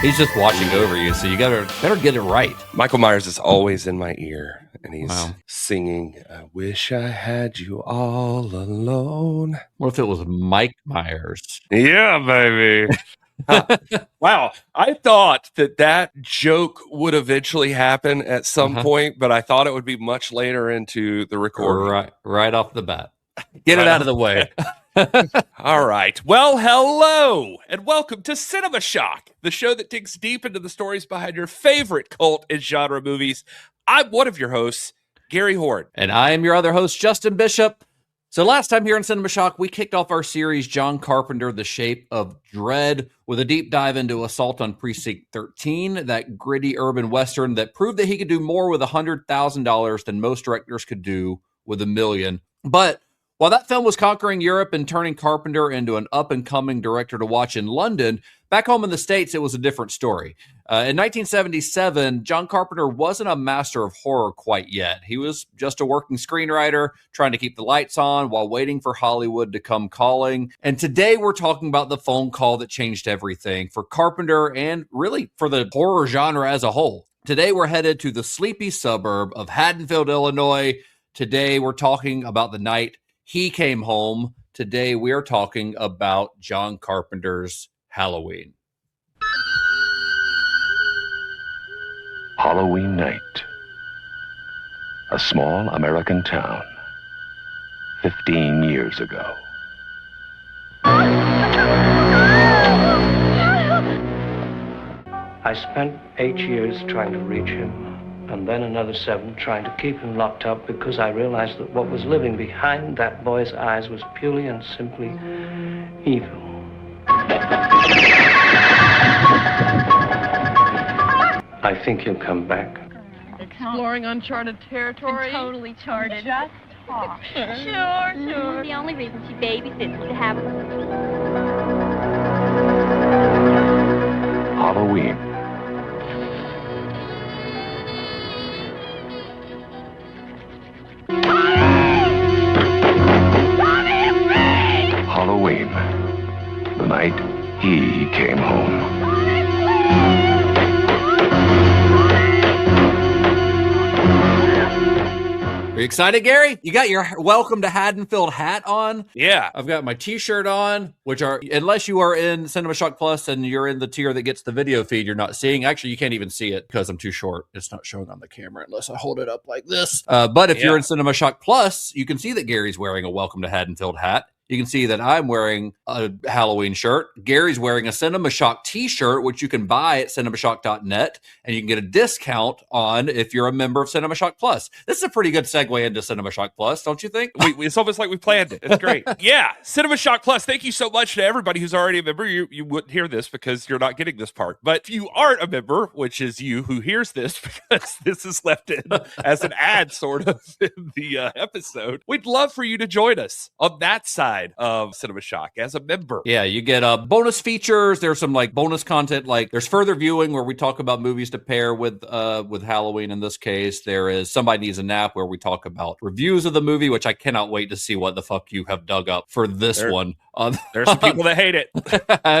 He's just watching over you, so you better get it right. Michael Myers is always in my ear, and he's singing, "I wish I had you all alone." What if it was Mike Myers? Yeah, baby. Wow. I thought that joke would eventually happen at some point, but I thought it would be much later into the recording. Right off the bat. Get it out of the way. All right. Well, hello, and welcome to Cinema Shock, the show that digs deep into the stories behind your favorite cult and genre movies. I'm one of your hosts, Gary Horn. And I am your other host, Justin Bishop. So last time here on Cinema Shock, we kicked off our series, John Carpenter, The Shape of Dread, with a deep dive into Assault on Precinct 13, that gritty urban western that proved that he could do more with $100,000 than most directors could do with $1 million. But while that film was conquering Europe and turning Carpenter into an up-and-coming director to watch in London, back home in the States, it was a different story. In 1977, John Carpenter wasn't a master of horror quite yet. He was just a working screenwriter, trying to keep the lights on while waiting for Hollywood to come calling. And today we're talking about the phone call that changed everything for Carpenter and really for the horror genre as a whole. Today we're headed to the sleepy suburb of Haddonfield, Illinois. Today we're talking about the night he came home. Today we are talking about John Carpenter's Halloween. Halloween night. A small American town. 15 years ago. I spent 8 years trying to reach him, and then another 7 trying to keep him locked up, because I realized that what was living behind that boy's eyes was purely and simply evil. I think he'll come back. Exploring uncharted territory. Totally charted. Just talk. Sure. The only reason she babysits is to have Halloween. Halloween. The night he came home. Are you excited, Gary? You got your Welcome to Haddonfield hat on? Yeah. I've got my t-shirt on, which are, unless you are in Cinema Shock Plus and you're in the tier that gets the video feed, you're not seeing. Actually, you can't even see it because I'm too short. It's not showing on the camera unless I hold it up like this. But if you're in Cinema Shock Plus, you can see that Gary's wearing a Welcome to Haddonfield hat. You can see that I'm wearing a Halloween shirt. Gary's wearing a Cinema Shock t-shirt, which you can buy at cinemashock.net, and you can get a discount on if you're a member of Cinema Shock Plus. This is a pretty good segue into Cinema Shock Plus, don't you think? It's almost like we planned it. It's great. Yeah, Cinema Shock Plus. Thank you so much to everybody who's already a member. You wouldn't hear this because you're not getting this part. But if you aren't a member, which is you who hears this, because this is left in as an ad sort of in the episode, we'd love for you to join us on that side of Cinema Shock as a member. Yeah, you get bonus features. There's some like bonus content, like there's further viewing where we talk about movies to pair with Halloween. In this case, there is Somebody Needs a Nap, where we talk about reviews of the movie, which I cannot wait to see what the fuck you have dug up for this one. There's some people that hate it.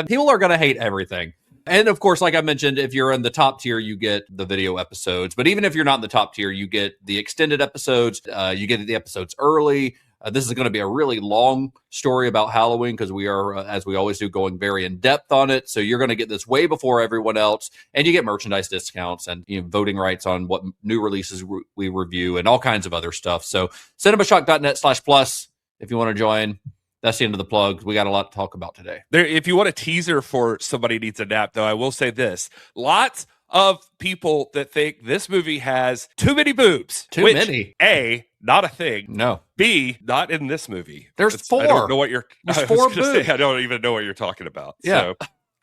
People are going to hate everything. And of course, like I mentioned, if you're in the top tier, you get the video episodes. But even if you're not in the top tier, you get the extended episodes. You get the episodes early. This is going to be a really long story about Halloween because we are, as we always do, going very in depth on it. So you're going to get this way before everyone else, and you get merchandise discounts and voting rights on what new releases we review and all kinds of other stuff. So cinemashock.net/plus if you want to join. That's the end of the plugs. We got a lot to talk about today. If you want a teaser for Somebody Needs a Nap, though, I will say this. Lots of people that think this movie has too many boobs. Too many. A, not a thing. No. B, not in this movie. There's 4. I don't know what you're... There's I 4 was gonna boobs. say, I don't even know what you're talking about. Yeah. So,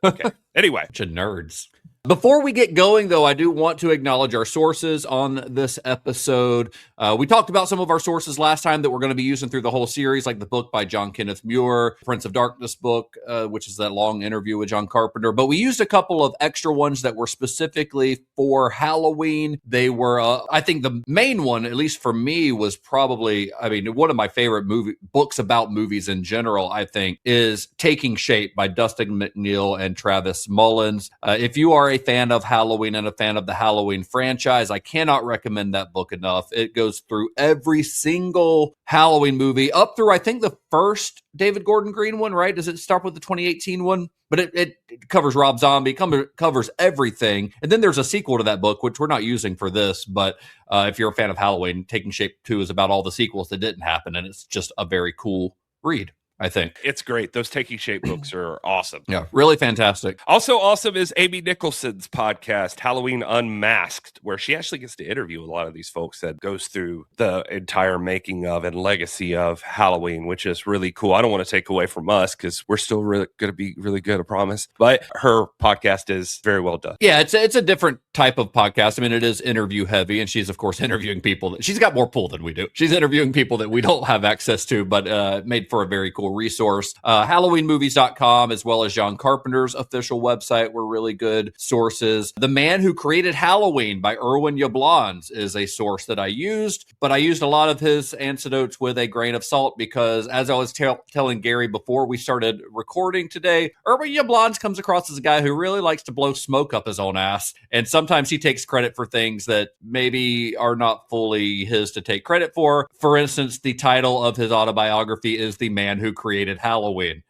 okay. Anyway. Bunch of nerds. Before we get going, though, I do want to acknowledge our sources on this episode. We talked about some of our sources last time that we're going to be using through the whole series, like the book by John Kenneth Muir, Prince of Darkness book, which is that long interview with John Carpenter. But we used a couple of extra ones that were specifically for Halloween. They were, I think the main one, at least for me, was probably, one of my favorite books about movies in general, I think, is Taking Shape by Dustin McNeil and Travis Mullins. If you are a fan of Halloween and a fan of the Halloween franchise, I cannot recommend that book enough. It goes through every single Halloween movie up through, I think, the first David Gordon Green one, right? Does it start with the 2018 one? But it covers Rob Zombie, covers everything. And then there's a sequel to that book, which we're not using for this. But if you're a fan of Halloween, Taking Shape 2 is about all the sequels that didn't happen. And it's just a very cool read, I think. It's great. Those Taking Shape books are awesome. Yeah, really fantastic. Also awesome is Amy Nicholson's podcast, Halloween Unmasked, where she actually gets to interview a lot of these folks that goes through the entire making of and legacy of Halloween, which is really cool. I don't want to take away from us because we're still really going to be really good, I promise. But her podcast is very well done. Yeah, it's a different type of podcast. I mean, it is interview heavy, and she's, of course, interviewing people. She's got more pull than we do. She's interviewing people that we don't have access to, but made for a very cool resource. HalloweenMovies.com, as well as John Carpenter's official website, were really good sources. The Man Who Created Halloween by Irwin Yablans is a source that I used, but I used a lot of his anecdotes with a grain of salt because, as I was telling Gary before we started recording today, Irwin Yablans comes across as a guy who really likes to blow smoke up his own ass, and sometimes he takes credit for things that maybe are not fully his to take credit for. For instance, the title of his autobiography is The Man Who Created Halloween.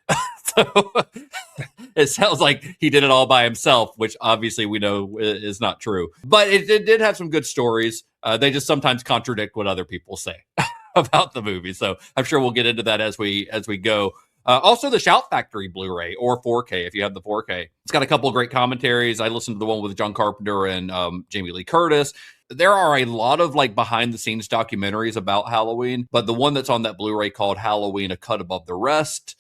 So it sounds like he did it all by himself, which obviously we know is not true. But it did have some good stories. They just sometimes contradict what other people say about the movie. So I'm sure we'll get into that as we go. Also, the Shout Factory Blu-ray or 4K, if you have the 4K. It's got a couple of great commentaries. I listened to the one with John Carpenter and Jamie Lee Curtis. There are a lot of behind-the-scenes documentaries about Halloween, but the one that's on that Blu-ray called Halloween: A Cut Above the Rest,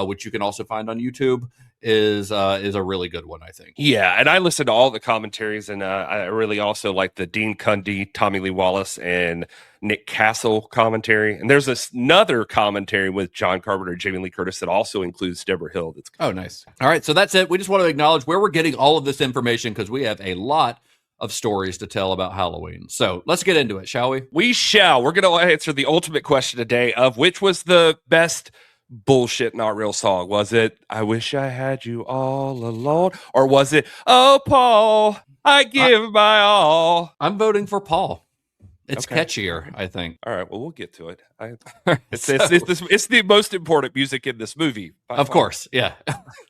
which you can also find on YouTube, is a really good one, I think. Yeah, and I listened to all the commentaries, and I really also like the Dean Cundy, Tommy Lee Wallace, and Nick Castle commentary. And there's another commentary with John Carpenter and Jamie Lee Curtis that also includes Debra Hill. That's Oh, nice. All right, so that's it. We just want to acknowledge where we're getting all of this information because we have a lot of stories to tell about Halloween. So let's get into it, shall we? We shall. We're going to answer the ultimate question today of which was the best bullshit not real song. Was it I Wish I Had You All Alone, or was it Oh Paul, I Give My All? I'm voting for Paul. It's Okay. catchier, I think. All right, well, we'll get to it. It's the most important music in this movie, Of course, yeah.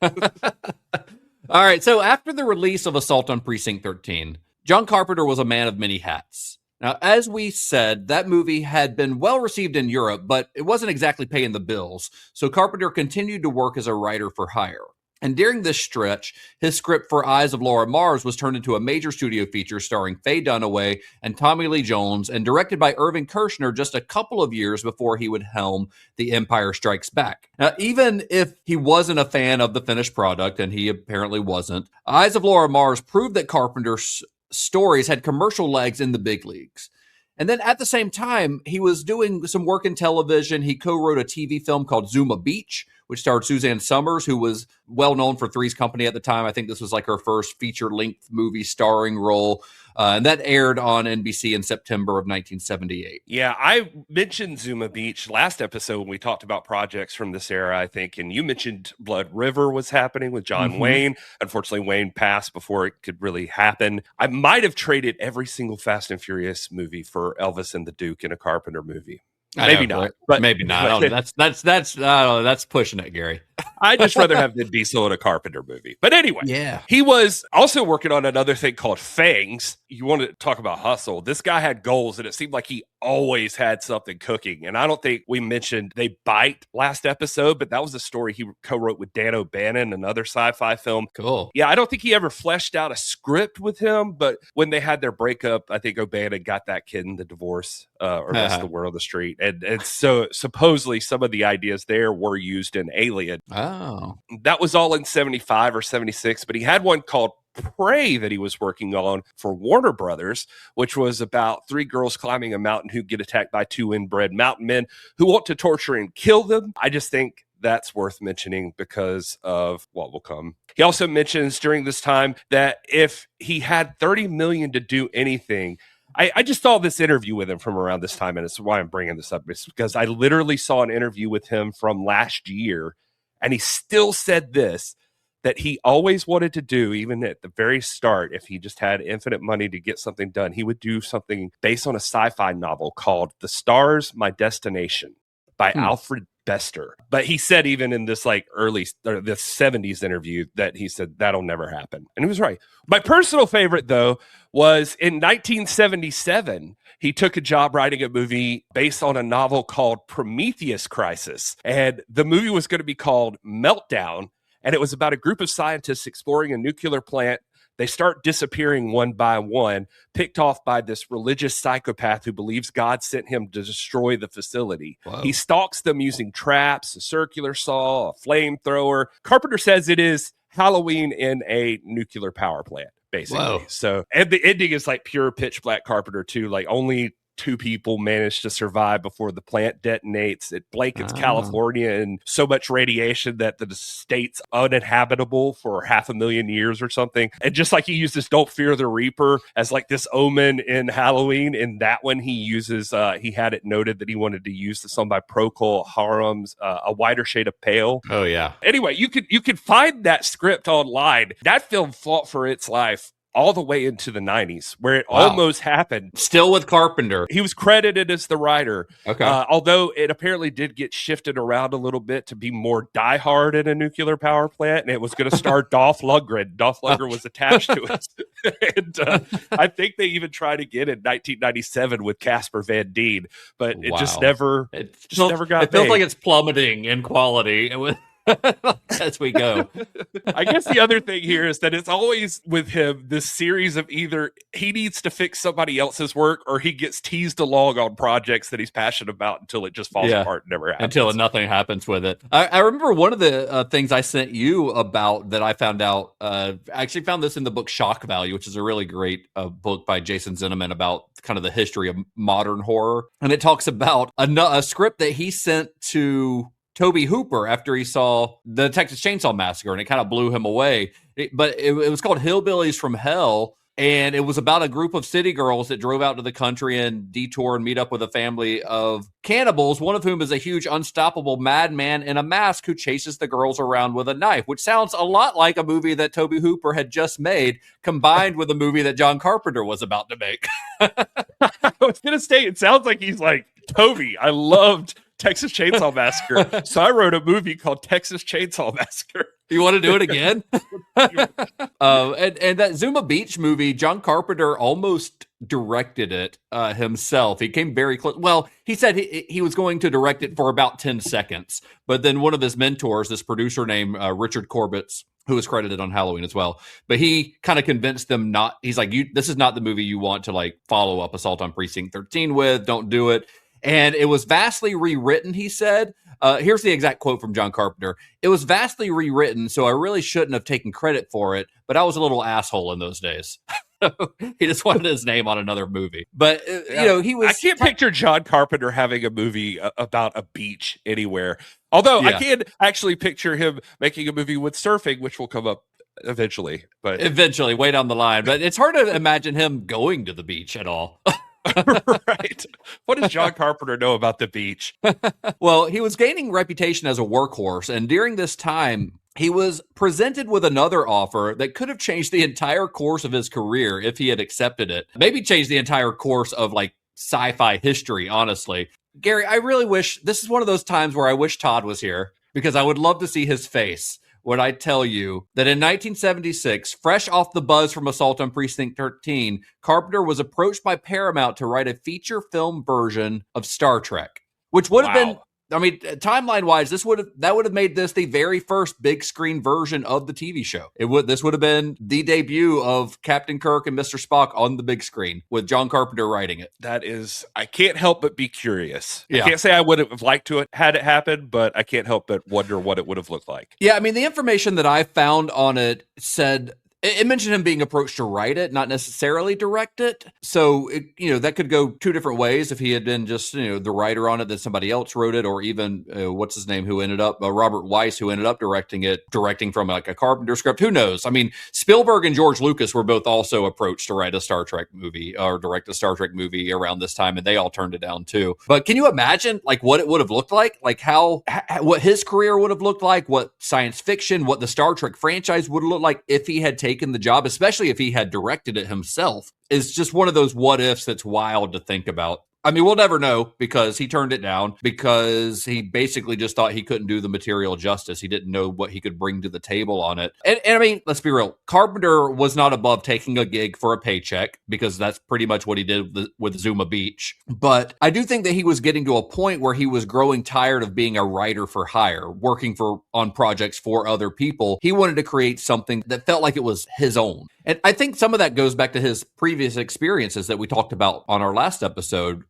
All right, so after the release of Assault on Precinct 13, John Carpenter was a man of many hats. Now, as we said, that movie had been well received in Europe, but it wasn't exactly paying the bills, so Carpenter continued to work as a writer for hire. And during this stretch, his script for Eyes of Laura Mars was turned into a major studio feature starring Faye Dunaway and Tommy Lee Jones and directed by Irving Kershner just a couple of years before he would helm The Empire Strikes Back. Now, even if he wasn't a fan of the finished product, and he apparently wasn't, Eyes of Laura Mars proved that Carpenter's stories had commercial legs in the big leagues. And then at the same time, he was doing some work in television. He co-wrote a TV film called Zuma Beach, which starred Suzanne Summers, who was well known for Three's Company at the time. I think this was like her first feature-length movie starring role. And that aired on NBC in September of 1978. Yeah, I mentioned Zuma Beach last episode when we talked about projects from this era, I think, and you mentioned Blood River was happening with John Wayne. Unfortunately, Wayne passed before it could really happen. I might have traded every single Fast and Furious movie for Elvis and the Duke in a Carpenter movie. Maybe not, but maybe not. I don't know. That's pushing it, Gary. I'd just rather have Vin Diesel in a Carpenter movie. But anyway, yeah, he was also working on another thing called Fangs. You want to talk about hustle. This guy had goals, and it seemed like he always had something cooking. And I don't think we mentioned They Bite last episode, but that was a story he co-wrote with Dan O'Bannon, another sci-fi film. Cool. Yeah, I don't think he ever fleshed out a script with him, but when they had their breakup, I think O'Bannon got that kid in the divorce or rest of the world on the street. And so supposedly some of the ideas there were used in Alien. Oh. That was all in 75 or 76, but he had one called Prey that he was working on for Warner Brothers, which was about three girls climbing a mountain who get attacked by two inbred mountain men who want to torture and kill them. I just think that's worth mentioning because of what will come. He also mentions during this time that if he had $30 million to do anything, I just saw this interview with him from around this time, and it's why I'm bringing this up. It's because I literally saw an interview with him from last year, and he still said this, that he always wanted to do, even at the very start, if he just had infinite money to get something done, he would do something based on a sci-fi novel called The Stars, My Destination by Alfred Bester. But he said even in this like early or the 70s interview that he said that'll never happen. And he was right. My personal favorite, though, was in 1977, he took a job writing a movie based on a novel called Prometheus Crisis. And the movie was going to be called Meltdown. And it was about a group of scientists exploring a nuclear plant. They start disappearing one by one, picked off by this religious psychopath who believes God sent him to destroy the facility. Whoa. He stalks them using traps, a circular saw, a flamethrower. Carpenter says it is Halloween in a nuclear power plant, basically. Whoa. So, and the ending is like pure pitch black Carpenter too. Like only 2 people managed to survive before the plant detonates. It blankets California in so much radiation that the state's uninhabitable for 500,000 years or something. And just like he uses Don't Fear the Reaper as like this omen in Halloween, in that one he uses, he had it noted that he wanted to use the song by Procol Harum's A Wider Shade of Pale. Oh, yeah. Anyway, you could find that script online. That film fought for its life all the way into the 90s, where it almost happened. Still with Carpenter. He was credited as the writer. Okay. Although it apparently did get shifted around a little bit to be more diehard in a nuclear power plant, and it was going to star Dolph Lundgren. Dolph Lundgren was attached to it. And I think they even tried again in 1997 with Casper Van Dien, but it just never got It feels made. like it's plummeting in quality. As we go. I guess the other thing here is that it's always with him this series of either he needs to fix somebody else's work or he gets teased along on projects that he's passionate about until it just falls apart and never happens. Until nothing happens with it. I remember one of the things I sent you about that I found out, I actually found this in the book Shock Value, which is a really great book by Jason Zinnemann about kind of the history of modern horror. And it talks about a script that he sent to Toby Hooper after he saw the Texas Chainsaw Massacre, and it kind of blew him away. But it was called Hillbillies from Hell, and it was about a group of city girls that drove out to the country and detour and meet up with a family of cannibals, one of whom is a huge unstoppable madman in a mask who chases the girls around with a knife, which sounds a lot like a movie that Toby Hooper had just made, combined with a movie that John Carpenter was about to make. I was going to say, it sounds like he's like, Toby, I loved Texas Chainsaw Massacre, so I wrote a movie called Texas Chainsaw Massacre. You want to do it again? And that Zuma Beach movie, John Carpenter almost directed it himself. He came very close. Well, he said he was going to direct it for about 10 seconds. But then one of his mentors, this producer named Richard Corbett, who was credited on Halloween as well, but he kind of convinced them not. He's like, this is not the movie you want to like follow up Assault on Precinct 13 with. Don't do it. And it was vastly rewritten, he said. Here's the exact quote from John Carpenter. It was vastly rewritten, so I really shouldn't have taken credit for it, but I was a little asshole in those days. He just wanted his name on another movie. But, he was... I can't picture John Carpenter having a movie about a beach anywhere. Although I can actually picture him making a movie with surfing, which will come up eventually. But eventually, way down the line. But it's hard to imagine him going to the beach at all. Right. What does John Carpenter know about the beach? Well, he was gaining reputation as a workhorse, and during this time, he was presented with another offer that could have changed the entire course of his career if he had accepted it. Maybe changed the entire course of like sci-fi history, honestly. Gary, I really wish, this is one of those times where I wish Todd was here, because I would love to see his face when I tell you that in 1976, fresh off the buzz from Assault on Precinct 13, Carpenter was approached by Paramount to write a feature film version of Star Trek, which would have been, I mean, timeline-wise, that would have made this the very first big screen version of the TV show. This would have been the debut of Captain Kirk and Mr. Spock on the big screen with John Carpenter writing it. That is, I can't help but be curious. Yeah. I can't say I would have liked to have had it happen, but I can't help but wonder what it would have looked like. Yeah, I mean, the information that I found on it said It mentioned him being approached to write it, not necessarily direct it. So, that could go two different ways. If he had been just, the writer on it, then somebody else wrote it, or even, what's his name, who ended up, Robert Weiss, who ended up directing from like a Carpenter script. Who knows? I mean, Spielberg and George Lucas were both also approached to write a Star Trek movie or direct a Star Trek movie around this time, and they all turned it down too. But can you imagine like what it would have looked like? Like what his career would have looked like, what science fiction, what the Star Trek franchise would have looked like if he had taken the job, especially if he had directed it himself, is just one of those what ifs that's wild to think about. I mean, we'll never know because he turned it down because he basically just thought he couldn't do the material justice. He didn't know what he could bring to the table on it. And I mean, let's be real. Carpenter was not above taking a gig for a paycheck because that's pretty much what he did with Zuma Beach. But I do think that he was getting to a point where he was growing tired of being a writer for hire, working on projects for other people. He wanted to create something that felt like it was his own. And I think some of that goes back to his previous experiences that we talked about on our last episode,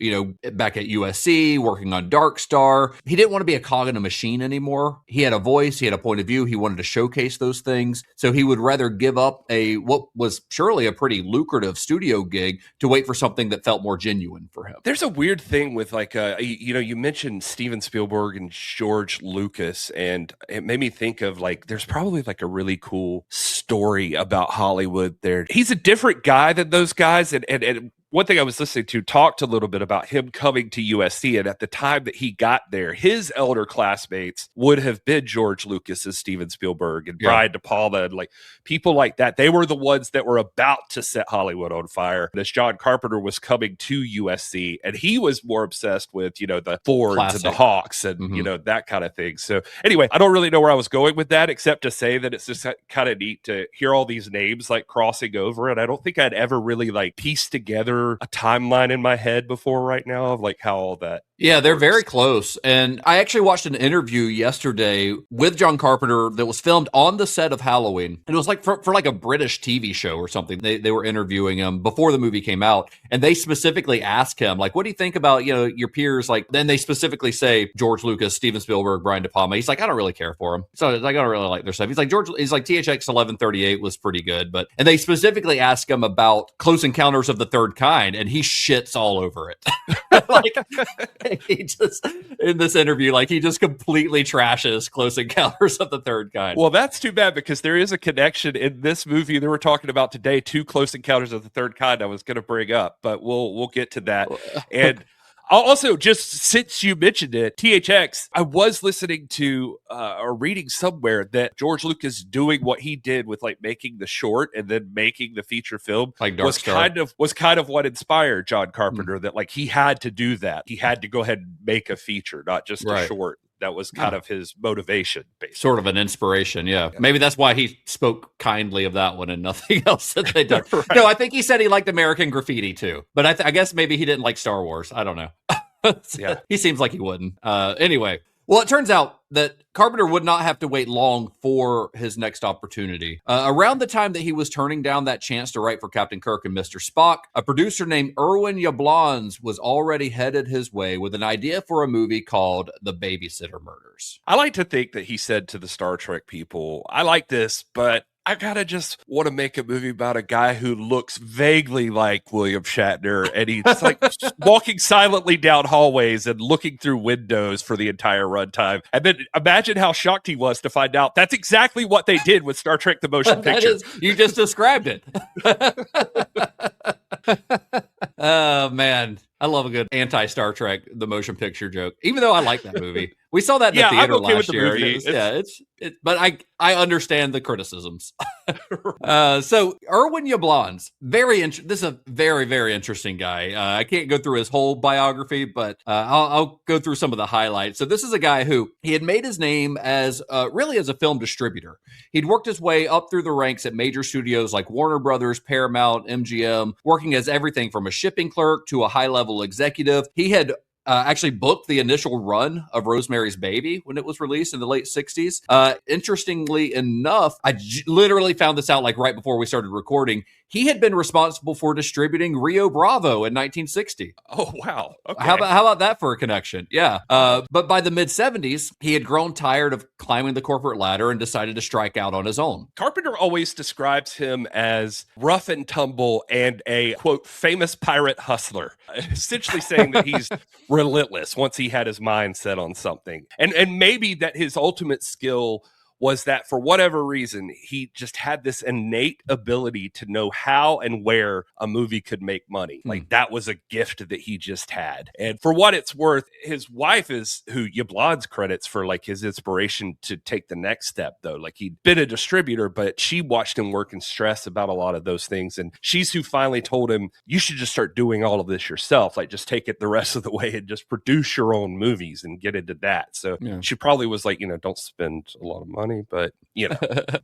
back at USC, working on Dark Star. He didn't want to be a cog in a machine anymore. He had a voice, he had a point of view, he wanted to showcase those things. So he would rather give up what was surely a pretty lucrative studio gig to wait for something that felt more genuine for him. There's a weird thing with you mentioned Steven Spielberg and George Lucas, and it made me think of there's probably a really cool story about Hollywood there. He's a different guy than those guys, and one thing I was listening to talked a little bit about him coming to USC, and at the time that he got there, his elder classmates would have been George Lucas and Steven Spielberg and Brian De Palma and people like that. They were the ones that were about to set Hollywood on fire. As John Carpenter was coming to USC, and he was more obsessed with, the Fords Classic. and the Hawks and, that kind of thing. So anyway, I don't really know where I was going with that, except to say that it's just kind of neat to hear all these names crossing over. And I don't think I'd ever really pieced together a timeline in my head before right now of how all that. Yeah, they're very close. And I actually watched an interview yesterday with John Carpenter that was filmed on the set of Halloween. And it was for a British TV show or something. They were interviewing him before the movie came out. And they specifically asked him, what do you think about, your peers? Then they specifically say George Lucas, Steven Spielberg, Brian De Palma. He's I don't really care for them. So I don't really like their stuff. He's THX 1138 was pretty good. And they specifically asked him about Close Encounters of the Third Kind. And he shits all over it. He just, in this interview, he just completely trashes Close Encounters of the Third Kind. Well, that's too bad because there is a connection in this movie that we're talking about today to Close Encounters of the Third Kind I was going to bring up, but we'll get to that. And also, just since you mentioned it, THX, I was listening to or reading somewhere that George Lucas doing what he did with making the short and then making the feature film was kind of what inspired John Carpenter. That he had to do that. He had to go ahead and make a feature, not just a short. That was kind of his motivation, basically. Sort of an inspiration, yeah. Maybe that's why he spoke kindly of that one and nothing else that they done. Right. No, I think he said he liked American Graffiti too. But I guess maybe he didn't like Star Wars. I don't know. Yeah, he seems like he wouldn't. Anyway, well, it turns out that Carpenter would not have to wait long for his next opportunity. Around the time that he was turning down that chance to write for Captain Kirk and Mr. Spock, a producer named Irwin Yablans was already headed his way with an idea for a movie called The Babysitter Murders. I like to think that he said to the Star Trek people, I like this, but I gotta just want to make a movie about a guy who looks vaguely like William Shatner, and he's walking silently down hallways and looking through windows for the entire runtime. And then imagine how shocked he was to find out that's exactly what they did with Star Trek: The Motion Picture. You just described it. Oh man, I love a good anti-Star Trek The Motion Picture joke. Even though I like that movie, we saw that in the theater last year. But I understand the criticisms. So Irwin Yablans, this is a very, very interesting guy. I can't go through his whole biography, but I'll go through some of the highlights. So this is a guy who he had made his name as a film distributor. He'd worked his way up through the ranks at major studios like Warner Brothers, Paramount, MGM, working as everything from a shipping clerk to a high-level executive. He had actually booked the initial run of Rosemary's Baby when it was released in the late 60s. Interestingly enough, I literally found this out like right before we started recording. He had been responsible for distributing Rio Bravo in 1960. Oh, wow. Okay. How about that for a connection? Yeah. But by the mid-70s, he had grown tired of climbing the corporate ladder and decided to strike out on his own. Carpenter always describes him as rough and tumble and a, quote, famous pirate hustler, essentially saying that he's relentless once he had his mind set on something. And maybe that his ultimate skill was that for whatever reason, he just had this innate ability to know how and where a movie could make money. Like that was a gift that he just had. And for what it's worth, his wife is who Yablon's credits for like his inspiration to take the next step though. Like he'd been a distributor, but she watched him work in stress about a lot of those things. And she's who finally told him, you should just start doing all of this yourself. Like just take it the rest of the way and just produce your own movies and get into that. So she probably was like, don't spend a lot of money. But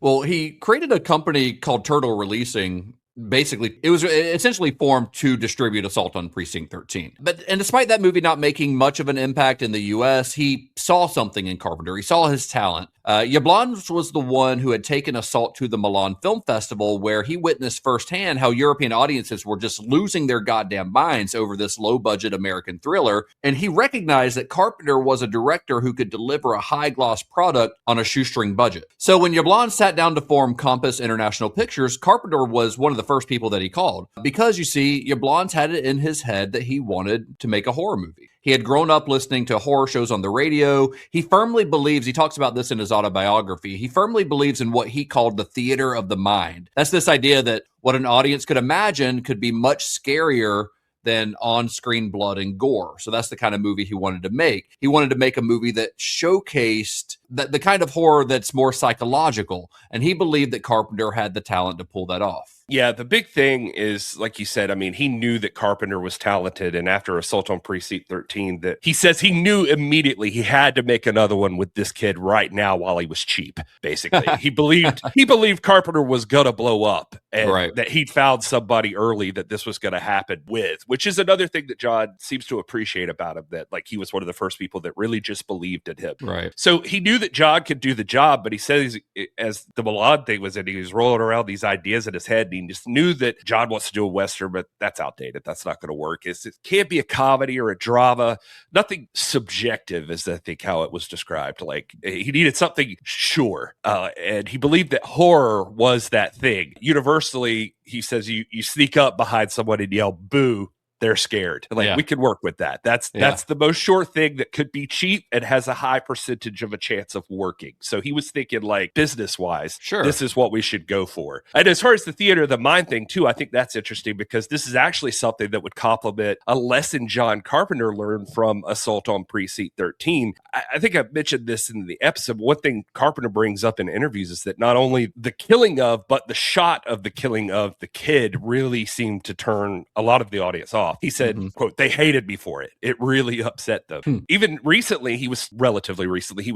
well, he created a company called Turtle Releasing. Basically, it was essentially formed to distribute Assault on Precinct 13. And despite that movie not making much of an impact in the U.S., he saw something in Carpenter. He saw his talent. Yablon was the one who had taken Assault to the Milan Film Festival, where he witnessed firsthand how European audiences were just losing their goddamn minds over this low-budget American thriller. And he recognized that Carpenter was a director who could deliver a high-gloss product on a shoestring budget. So when Yablon sat down to form Compass International Pictures, Carpenter was one of the first people that he called. Because, you see, Yablon's had it in his head that he wanted to make a horror movie. He had grown up listening to horror shows on the radio. He firmly believes, he talks about this in his autobiography, he firmly believes in what he called the theater of the mind. That's this idea that what an audience could imagine could be much scarier than on-screen blood and gore. So that's the kind of movie he wanted to make. He wanted to make a movie that showcased the kind of horror that's more psychological. And he believed that Carpenter had the talent to pull that off. Yeah, the big thing is, like you said, I mean, he knew that Carpenter was talented, and after Assault on Precinct 13, that he says he knew immediately he had to make another one with this kid right now while he was cheap, basically. he believed Carpenter was gonna blow up, and that he'd found somebody early that this was gonna happen with, which is another thing that John seems to appreciate about him, that like he was one of the first people that really just believed in him. Right. So he knew that John could do the job, but he says as the Milan thing was ending, he was rolling around these ideas in his head, and he just knew that John wants to do a Western, but that's outdated. That's not going to work. It can't be a comedy or a drama. Nothing subjective is, I think, how it was described. Like, he needed something sure. And he believed that horror was that thing. Universally, he says you sneak up behind someone and yell, boo. They're scared. Like, we could work with that. That's the most sure thing that could be cheap and has a high percentage of a chance of working. So he was thinking, like, business-wise, this is what we should go for. And as far as the theater of the mind thing, too, I think that's interesting because this is actually something that would complement a lesson John Carpenter learned from Assault on Precinct 13. I think I've mentioned this in the episode. One thing Carpenter brings up in interviews is that not only the killing of, but the shot of the killing of the kid really seemed to turn a lot of the audience off. He said, quote, they hated me for it. It really upset them. Even recently, he was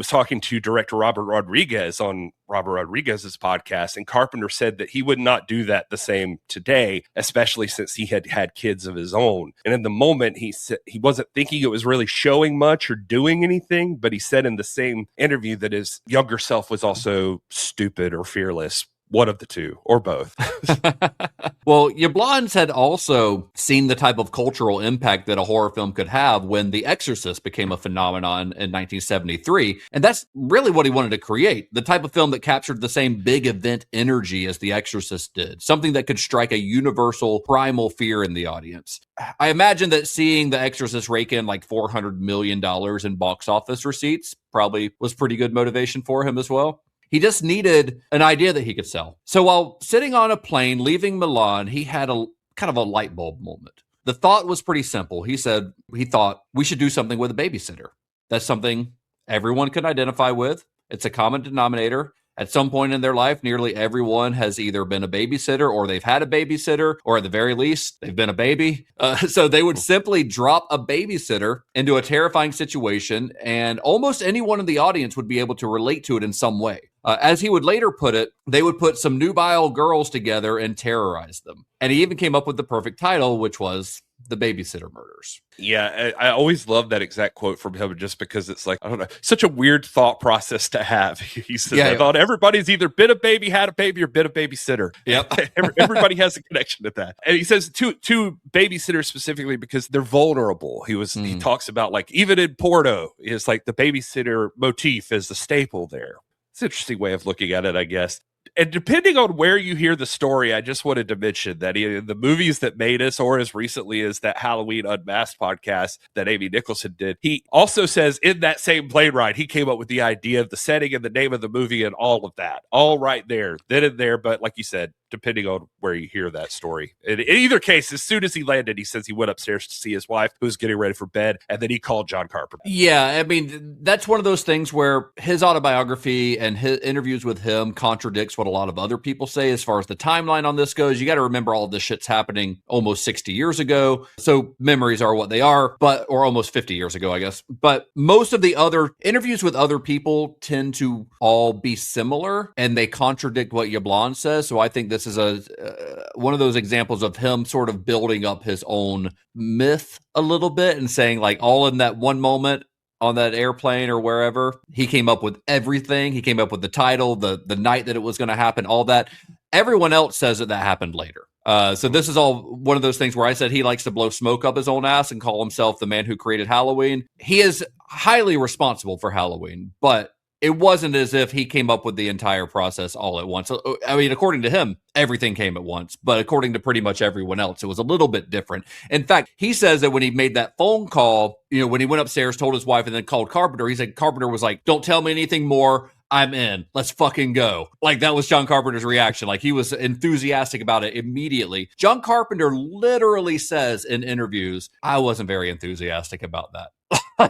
talking to director Robert Rodriguez on Robert Rodriguez's podcast, and Carpenter said that he would not do that the same today, especially since he had had kids of his own. And in the moment, he said he wasn't thinking it was really showing much or doing anything, but he said in the same interview that his younger self was also stupid or fearless. One of the two, or both. Well, Yablons had also seen the type of cultural impact that a horror film could have when The Exorcist became a phenomenon in 1973. And that's really what he wanted to create, the type of film that captured the same big event energy as The Exorcist did, something that could strike a universal primal fear in the audience. I imagine that seeing The Exorcist rake in like $400 million in box office receipts probably was pretty good motivation for him as well. He just needed an idea that he could sell. So while sitting on a plane leaving Milan, he had a kind of a light bulb moment. The thought was pretty simple. He thought we should do something with a babysitter. That's something everyone can identify with. It's a common denominator. At some point in their life, nearly everyone has either been a babysitter or they've had a babysitter, or at the very least, they've been a baby. So they would simply drop a babysitter into a terrifying situation, and almost anyone in the audience would be able to relate to it in some way. As he would later put it, they would put some nubile girls together and terrorize them. And he even came up with the perfect title, which was The Babysitter Murders. Yeah, I always love that exact quote from him just because it's like, I don't know, such a weird thought process to have. He says, I thought everybody's either been a baby, had a baby, or been a babysitter. Yep. Everybody has a connection to that. And he says two babysitters specifically because they're vulnerable. He talks about like, even in porno, is like the babysitter motif is the staple there. It's an interesting way of looking at it, I guess. And depending on where you hear the story, I just wanted to mention that in the movies that made us, or as recently as that Halloween Unmasked podcast that Amy Nicholson did, he also says in that same plane ride, he came up with the idea of the setting and the name of the movie and all of that. All right there, then and there. But like you said, depending on where you hear that story. In either case, as soon as he landed, he says he went upstairs to see his wife, who was getting ready for bed, and then he called John Carpenter. Yeah, I mean, that's one of those things where his autobiography and his interviews with him contradicts what a lot of other people say as far as the timeline on this goes. You got to remember all of this shit's happening almost 60 years ago, so memories are what they are, or almost 50 years ago, I guess. But most of the other interviews with other people tend to all be similar, and they contradict what Yablon says, so I think this is one of those examples of him sort of building up his own myth a little bit and saying like all in that one moment on that airplane or wherever, he came up with everything. He came up with the title, the night that it was going to happen, all that. Everyone else says that happened later. So this is all one of those things where I said he likes to blow smoke up his own ass and call himself the man who created Halloween. He is highly responsible for Halloween, but it wasn't as if he came up with the entire process all at once. I mean, according to him, everything came at once, but according to pretty much everyone else, it was a little bit different. In fact, he says that when he made that phone call, when he went upstairs, told his wife, and then called Carpenter, he said Carpenter was like, "Don't tell me anything more. I'm in. Let's fucking go." Like, that was John Carpenter's reaction. Like, he was enthusiastic about it immediately. John Carpenter literally says in interviews, "I wasn't very enthusiastic about that."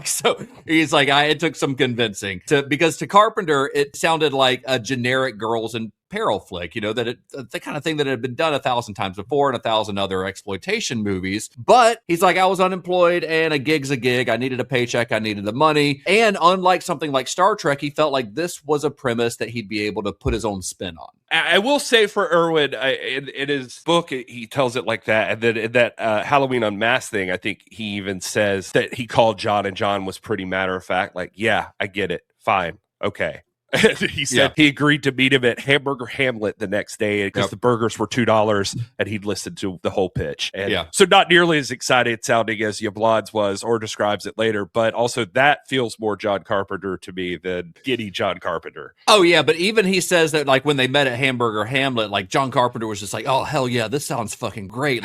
So he's like, it took some convincing because to Carpenter, it sounded like a generic girls in peril flick, that the kind of thing that had been done 1,000 times before in 1,000 other exploitation movies. But he's like, I was unemployed and a gig's a gig. I needed a paycheck. I needed the money. And unlike something like Star Trek, he felt like this was a premise that he'd be able to put his own spin on. I will say for Irwin, in his book, he tells it like that. And then in that Halloween Unmasked thing, I think he even says that he called John, and John was pretty matter of fact, like, yeah, I get it. Fine. Okay. He said he agreed to meet him at Hamburger Hamlet the next day because the burgers were $2 and he'd listened to the whole pitch. And so not nearly as excited sounding as Yablon's was or describes it later, but also that feels more John Carpenter to me than giddy John Carpenter. Oh, yeah, but even he says that, like, when they met at Hamburger Hamlet, like, John Carpenter was just like, oh, hell yeah, this sounds fucking great.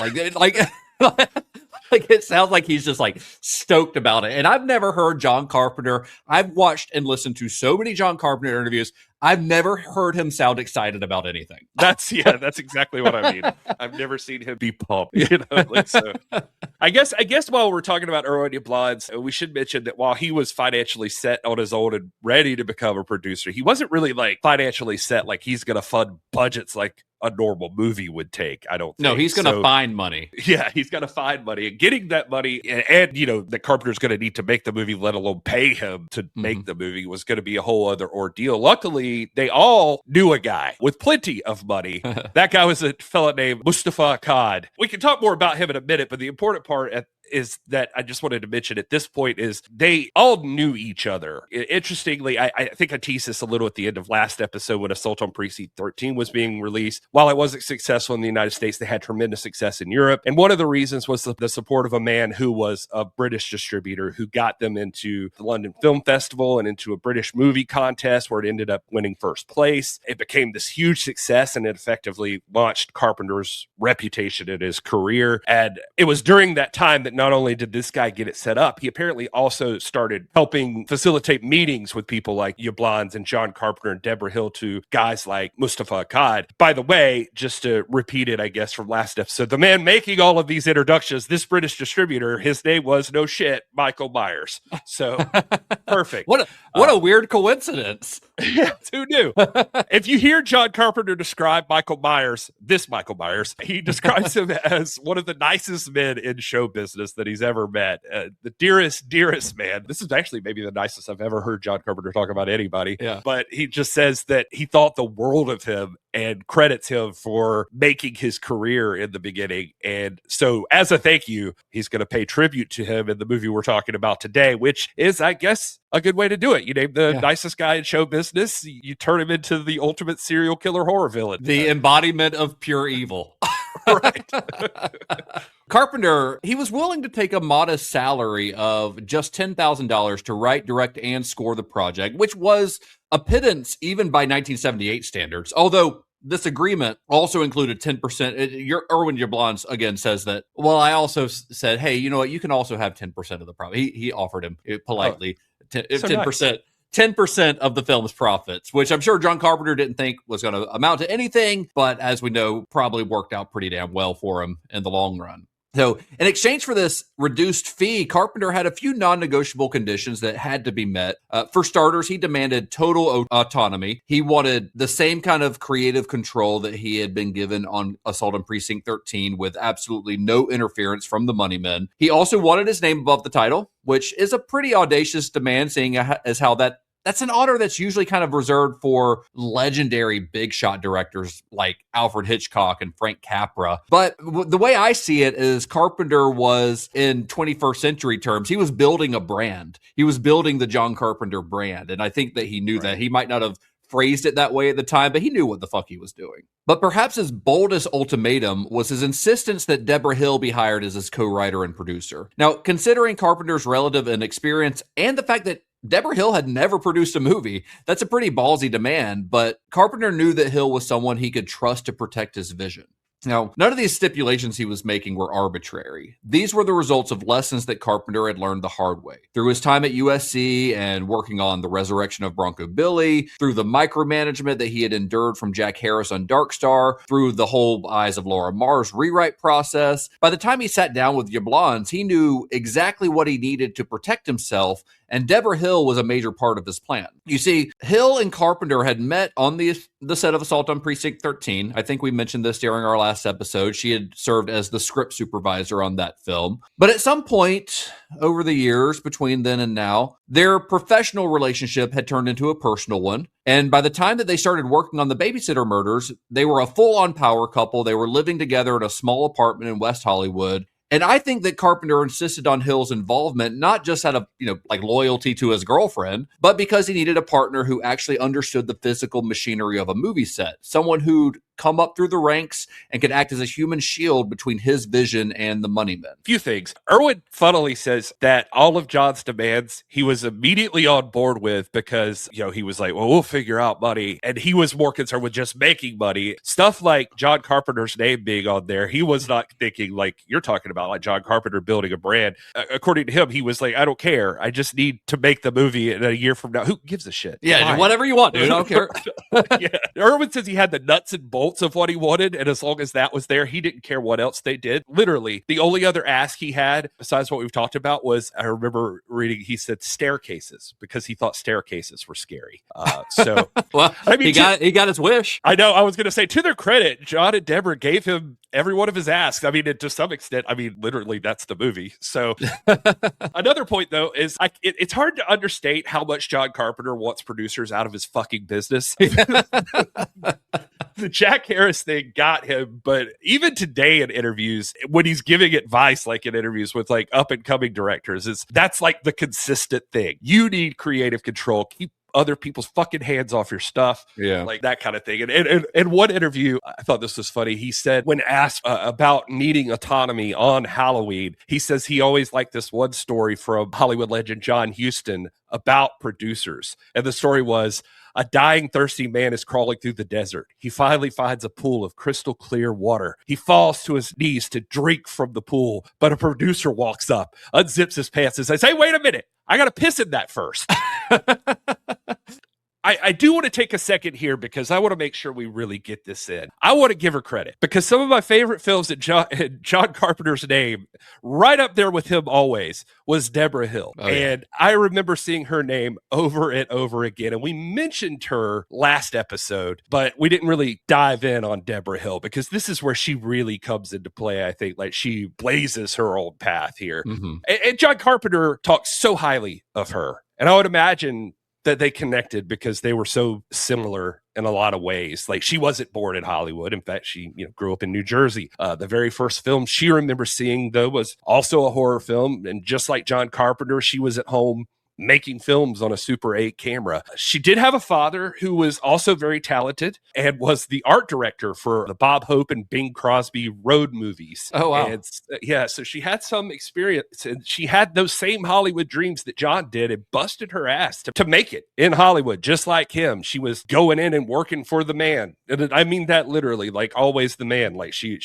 Like it sounds like he's just like stoked about it. And I've never heard John Carpenter. I've watched and listened to so many John Carpenter interviews. I've never heard him sound excited about anything. That's exactly what I mean. I've never seen him be pumped. So I guess while we're talking about Erwin Yablon's, we should mention that while he was financially set on his own and ready to become a producer, he wasn't really like financially set like he's going to fund budgets like a normal movie would take. I don't think. No, he's going to find money. Yeah, he's going to find money, and getting that money and that Carpenter's going to need to make the movie, let alone pay him to make the movie, was going to be a whole other ordeal. Luckily, they all knew a guy with plenty of money. That guy was a fella named Mustafa Akkad. We can talk more about him in a minute, but the important part is that I just wanted to mention at this point is they all knew each other. Interestingly, I think I teased this a little at the end of last episode when Assault on Precinct 13 was being released. While it wasn't successful in the United States, they had tremendous success in Europe. And one of the reasons was the support of a man who was a British distributor who got them into the London Film Festival and into a British movie contest where it ended up winning first place. It became this huge success and it effectively launched Carpenter's reputation in his career. And it was during that time that not only did this guy get it set up, he apparently also started helping facilitate meetings with people like Yablon's and John Carpenter and Debra Hill to guys like Mustafa Akkad. By the way, just to repeat it, I guess, from last episode, the man making all of these introductions, this British distributor, his name was, no shit, Michael Myers. So, perfect. What a weird coincidence. Yeah, who knew? If you hear John Carpenter describe Michael Myers, he describes him as one of the nicest men in show business that he's ever met. The dearest man. This is actually maybe the nicest I've ever heard John Carpenter talk about anybody. Yeah. But he just says that he thought the world of him and credits him for making his career in the beginning. And so as a thank you, he's going to pay tribute to him in the movie we're talking about today, which is, I guess, a good way to do it. You name the nicest guy in show business, you turn him into the ultimate serial killer horror villain. The embodiment of pure evil. Right. Carpenter, he was willing to take a modest salary of just $10,000 to write, direct, and score the project, which was a pittance even by 1978 standards. Although this agreement also included 10%. Erwin Jablons again says that, well, I also said, hey, you know what? You can also have 10% of the profit. He offered him politely 10%. Nice. 10% of the film's profits, which I'm sure John Carpenter didn't think was going to amount to anything, but as we know, probably worked out pretty damn well for him in the long run. So in exchange for this reduced fee, Carpenter had a few non-negotiable conditions that had to be met. For starters, he demanded total autonomy. He wanted the same kind of creative control that he had been given on Assault on Precinct 13 with absolutely no interference from the money men. He also wanted his name above the title, which is a pretty audacious demand, seeing as how that's an honor that's usually kind of reserved for legendary big shot directors like Alfred Hitchcock and Frank Capra. But the way I see it is Carpenter was, in 21st century terms, he was building a brand. He was building the John Carpenter brand. And I think that he knew that. He might not have phrased it that way at the time, but he knew what the fuck he was doing. But perhaps his boldest ultimatum was his insistence that Debra Hill be hired as his co-writer and producer. Now, considering Carpenter's relative inexperience and the fact that Debra Hill had never produced a movie, that's a pretty ballsy demand, but Carpenter knew that Hill was someone he could trust to protect his vision. Now, none of these stipulations he was making were arbitrary. These were the results of lessons that Carpenter had learned the hard way. Through his time at USC and working on The Resurrection of Bronco Billy, through the micromanagement that he had endured from Jack Harris on Dark Star, through the whole Eyes of Laura Mars rewrite process, by the time he sat down with Jablons, he knew exactly what he needed to protect himself, and Debra Hill was a major part of his plan. You see, Hill and Carpenter had met on the set of Assault on Precinct 13. I think we mentioned this during our last episode. She had served as the script supervisor on that film. But at some point over the years between then and now, their professional relationship had turned into a personal one. And by the time that they started working on the Babysitter Murders, they were a full-on power couple. They were living together in a small apartment in West Hollywood. And I think that Carpenter insisted on Hill's involvement, not just out of, loyalty to his girlfriend, but because he needed a partner who actually understood the physical machinery of a movie set, someone who'd come up through the ranks and could act as a human shield between his vision and the money men. Few things. Erwin funnily says that all of John's demands he was immediately on board with because, he was like, well, we'll figure out money. And he was more concerned with just making money. Stuff like John Carpenter's name being on there, he was not thinking like you're talking about, like John Carpenter building a brand. According to him, he was like, I don't care. I just need to make the movie in a year from now. Who gives a shit? Yeah, fine. Whatever you want, dude. I don't care. Yeah. Erwin says he had the nuts and bolts of what he wanted, and as long as that was there, he didn't care what else they did. Literally, the only other ask he had, besides what we've talked about, was, I remember reading, he said staircases, because he thought staircases were scary. Well, I mean, he got his wish. I know, I was going to say, to their credit, John and Debra gave him every one of his asks. I mean, to some extent, literally, that's the movie. So another point, though, is it's hard to understate how much John Carpenter wants producers out of his fucking business. The Jack Harris thing got him, but even today in interviews, when he's giving advice, like in interviews with like up and coming directors, that's like the consistent thing. You need creative control. Keep other people's fucking hands off your stuff. Yeah. Like that kind of thing. And in one interview, I thought this was funny. He said, when asked about needing autonomy on Halloween, he says he always liked this one story from Hollywood legend John Huston about producers. And the story was, a dying, thirsty man is crawling through the desert. He finally finds a pool of crystal clear water. He falls to his knees to drink from the pool, but a producer walks up, unzips his pants, and says, hey, wait a minute. I got to piss in that first. I do want to take a second here because I want to make sure we really get this in. I want to give her credit because some of my favorite films in John Carpenter's name, right up there with him always, was Debra Hill. Oh, yeah. And I remember seeing her name over and over again. And we mentioned her last episode, but we didn't really dive in on Debra Hill because this is where she really comes into play, I think. Like she blazes her own path here. Mm-hmm. And John Carpenter talks so highly of her. And I would imagine that they connected because they were so similar in a lot of ways. Like, she wasn't born in Hollywood. In fact, she grew up in New Jersey. The very first film she remembers seeing, though, was also a horror film. And just like John Carpenter, she was at home making films on a Super 8 camera. She did have a father who was also very talented and was the art director for the Bob Hope and Bing Crosby road movies. Oh, wow. And, so she had some experience, and she had those same Hollywood dreams that John did and busted her ass to make it in Hollywood, just like him. She was going in and working for the man. And I mean that literally, like always the man. Like she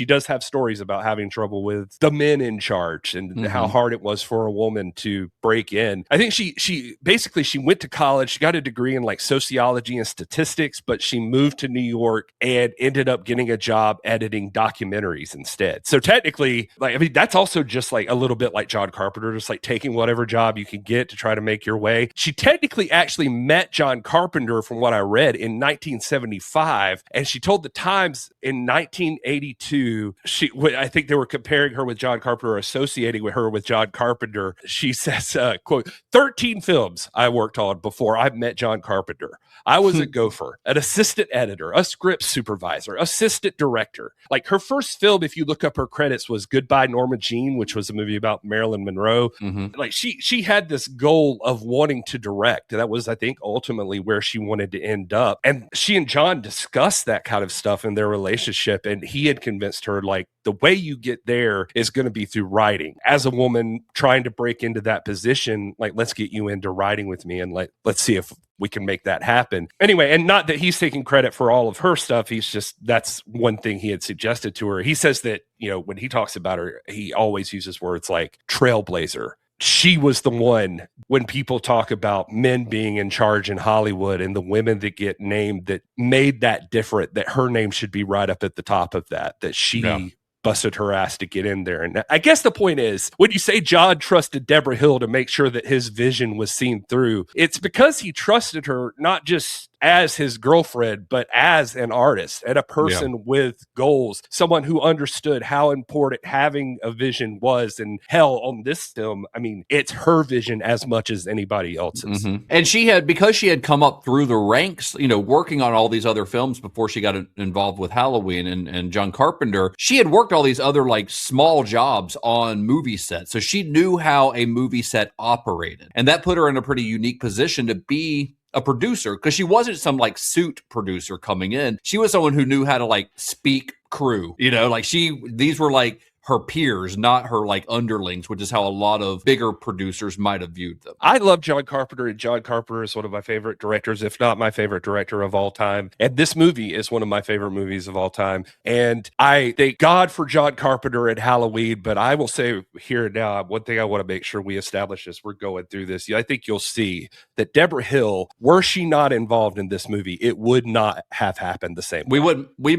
does have stories about having trouble with the men in charge and how hard it was for a woman to break in. I think she basically went to college. She got a degree in like sociology and statistics, but she moved to New York and ended up getting a job editing documentaries instead. So technically, like, I mean, that's also just like a little bit like John Carpenter, just like taking whatever job you can get to try to make your way. She technically actually met John Carpenter, from what I read, in 1975, and she told the Times in 1982, I think they were comparing her with John Carpenter, or associating with her with John Carpenter. She says, quote, 13 films I worked on before I met John Carpenter. I was a gopher, an assistant editor, a script supervisor, assistant director. Like, her first film, if you look up her credits, was Goodbye Norma Jean, which was a movie about Marilyn Monroe. Like, she had this goal of wanting to direct. And that was, I think, ultimately where she wanted to end up. And she and John discussed that kind of stuff in their relationship. And he had convinced her, like, the way you get there is going to be through writing. As a woman trying to break into that position, like, let's get you into writing with me, and let's see if we can make that happen. Anyway, and not that he's taking credit for all of her stuff. He's just, that's one thing he had suggested to her. He says that, when he talks about her, he always uses words like trailblazer. She was the one, when people talk about men being in charge in Hollywood and the women that get named, that made that different, that her name should be right up at the top of that she busted her ass to get in there. And I guess the point is, when you say John trusted Debra Hill to make sure that his vision was seen through, it's because he trusted her not just as his girlfriend, but as an artist and a person with goals, someone who understood how important having a vision was. And hell, on this film, I mean, it's her vision as much as anybody else's. And because she had come up through the ranks, working on all these other films before she got involved with Halloween and John Carpenter, she had worked all these other like small jobs on movie sets. So she knew how a movie set operated. And that put her in a pretty unique position to be a producer, because she wasn't some like suit producer coming in. She was someone who knew how to like speak crew, these were like her peers, not her like underlings, which is how a lot of bigger producers might have viewed them. I love John Carpenter, and John Carpenter is one of my favorite directors, if not my favorite director of all time. And this movie is one of my favorite movies of all time. And I thank God for John Carpenter and Halloween, but I will say here and now, one thing I want to make sure we establish as we're going through this, I think you'll see that Debra Hill, were she not involved in this movie, it would not have happened the same way. We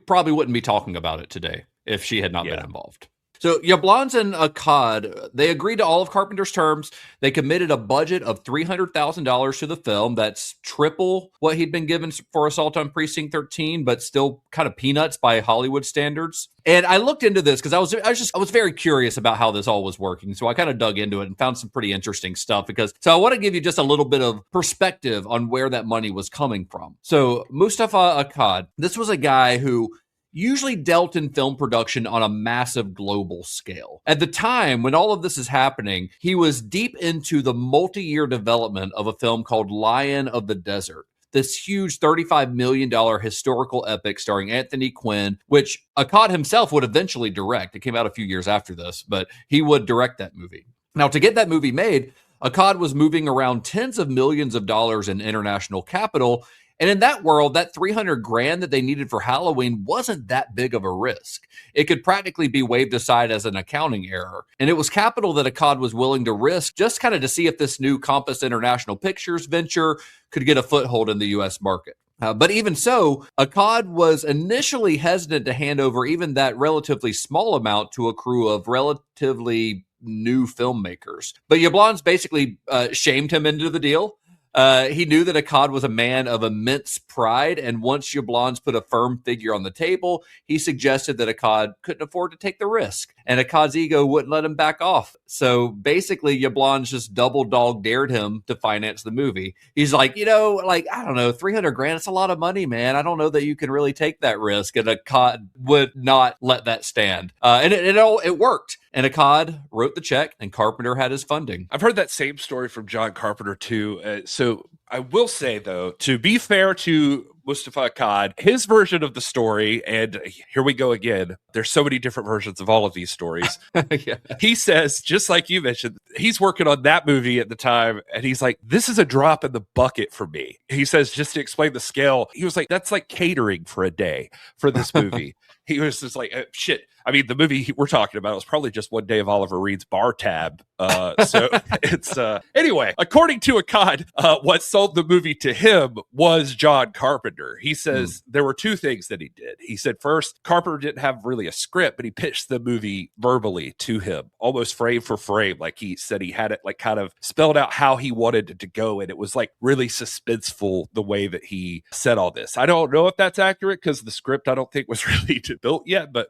probably wouldn't be talking about it today if she had not been involved. So Yablans and Akkad, they agreed to all of Carpenter's terms. They committed a budget of $300,000 to the film. That's triple what he'd been given for Assault on Precinct 13, but still kind of peanuts by Hollywood standards. And I looked into this because I was very curious about how this all was working. So I kind of dug into it and found some pretty interesting stuff. So I want to give you just a little bit of perspective on where that money was coming from. So Mustafa Akkad, this was a guy who usually dealt in film production on a massive global scale. At the time when all of this is happening, he was deep into the multi-year development of a film called Lion of the Desert, this huge $35 million historical epic starring Anthony Quinn, which Akkad himself would eventually direct. It came out a few years after this, but he would direct that movie. Now, to get that movie made, Akkad was moving around tens of millions of dollars in international capital. And in that world, that $300,000 that they needed for Halloween wasn't that big of a risk. It could practically be waved aside as an accounting error. And it was capital that Akkad was willing to risk just kind of to see if this new Compass International Pictures venture could get a foothold in the U.S. market. But even so, Akkad was initially hesitant to hand over even that relatively small amount to a crew of relatively new filmmakers. But Yablans basically shamed him into the deal. He knew that Akkad was a man of immense pride, and once Yablans put a firm figure on the table, he suggested that Akkad couldn't afford to take the risk, and Akkad's ego wouldn't let him back off. So basically, Yablans just double dog dared him to finance the movie. He's like, I don't know, $300,000, it's a lot of money, man. I don't know that you can really take that risk. And Akkad would not let that stand. And it worked. And Akkad wrote the check, and Carpenter had his funding. I've heard that same story from John Carpenter too. So I will say, though, to be fair to Mustafa Akkad, his version of the story, and here we go again, there's so many different versions of all of these stories. Yeah. He says, just like you mentioned, he's working on that movie at the time, and he's like, this is a drop in the bucket for me. He says, just to explain the scale, he was like, that's like catering for a day for this movie. He was just like, shit. I mean, the movie we're talking about was probably just one day of Oliver Reed's bar tab. So it's anyway, according to Akkad, what sold the movie to him was John Carpenter. He says there were two things that he did. He said, first, Carpenter didn't have really a script, but he pitched the movie verbally to him, almost frame for frame. Like he said, he had it like kind of spelled out how he wanted it to go. And it was like really suspenseful the way that he said all this. I don't know if that's accurate because the script I don't think was really built yet, but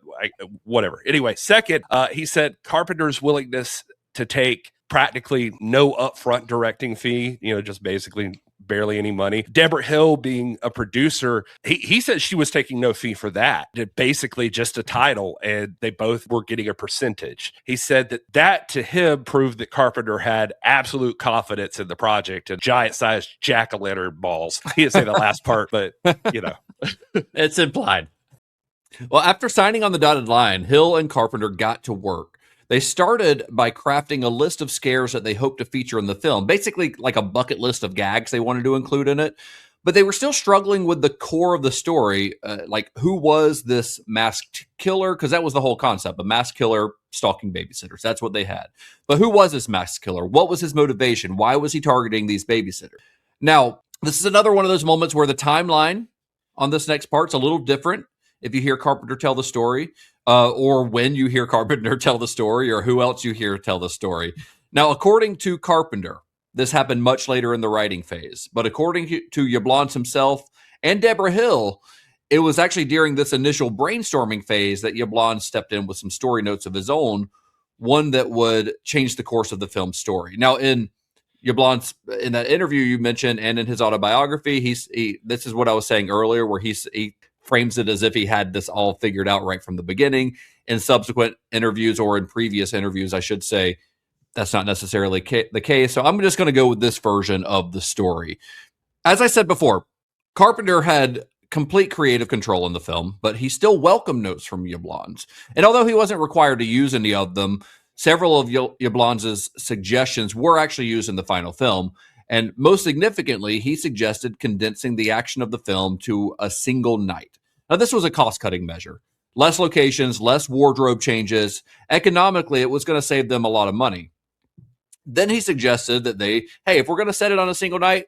whatever. Anyway, second, he said Carpenter's willingness to take practically no upfront directing fee, just basically barely any money. Debra Hill being a producer, he said she was taking no fee for that. Basically just a title, and they both were getting a percentage. He said that to him proved that Carpenter had absolute confidence in the project and giant-sized jack-o'-lantern balls. He didn't say the last part, but, It's implied. Well, after signing on the dotted line, Hill and Carpenter got to work. They started by crafting a list of scares that they hoped to feature in the film, basically like a bucket list of gags they wanted to include in it. But they were still struggling with the core of the story, like who was this masked killer? Because that was the whole concept, a masked killer stalking babysitters. That's what they had. But who was this masked killer? What was his motivation? Why was he targeting these babysitters? Now, this is another one of those moments where the timeline on this next part's a little different. If you hear Carpenter tell the story, or when you hear Carpenter tell the story, or who else you hear tell the story. Now, according to Carpenter, this happened much later in the writing phase. But according to Yablans himself and Debra Hill, it was actually during this initial brainstorming phase that Yablans stepped in with some story notes of his own, one that would change the course of the film's story. Now, in Yablans, in that interview you mentioned, and in his autobiography, this is what I was saying earlier, where he frames it as if he had this all figured out right from the beginning. In subsequent interviews, or in previous interviews, I should say, that's not necessarily the case. So I'm just going to go with this version of the story. As I said before, Carpenter had complete creative control in the film, but he still welcomed notes from Yablans. And although he wasn't required to use any of them, several of Yablans' suggestions were actually used in the final film. And most significantly, he suggested condensing the action of the film to a single night. Now, this was a cost-cutting measure. Less locations, less wardrobe changes. Economically, it was going to save them a lot of money. Then he suggested that if we're going to set it on a single night,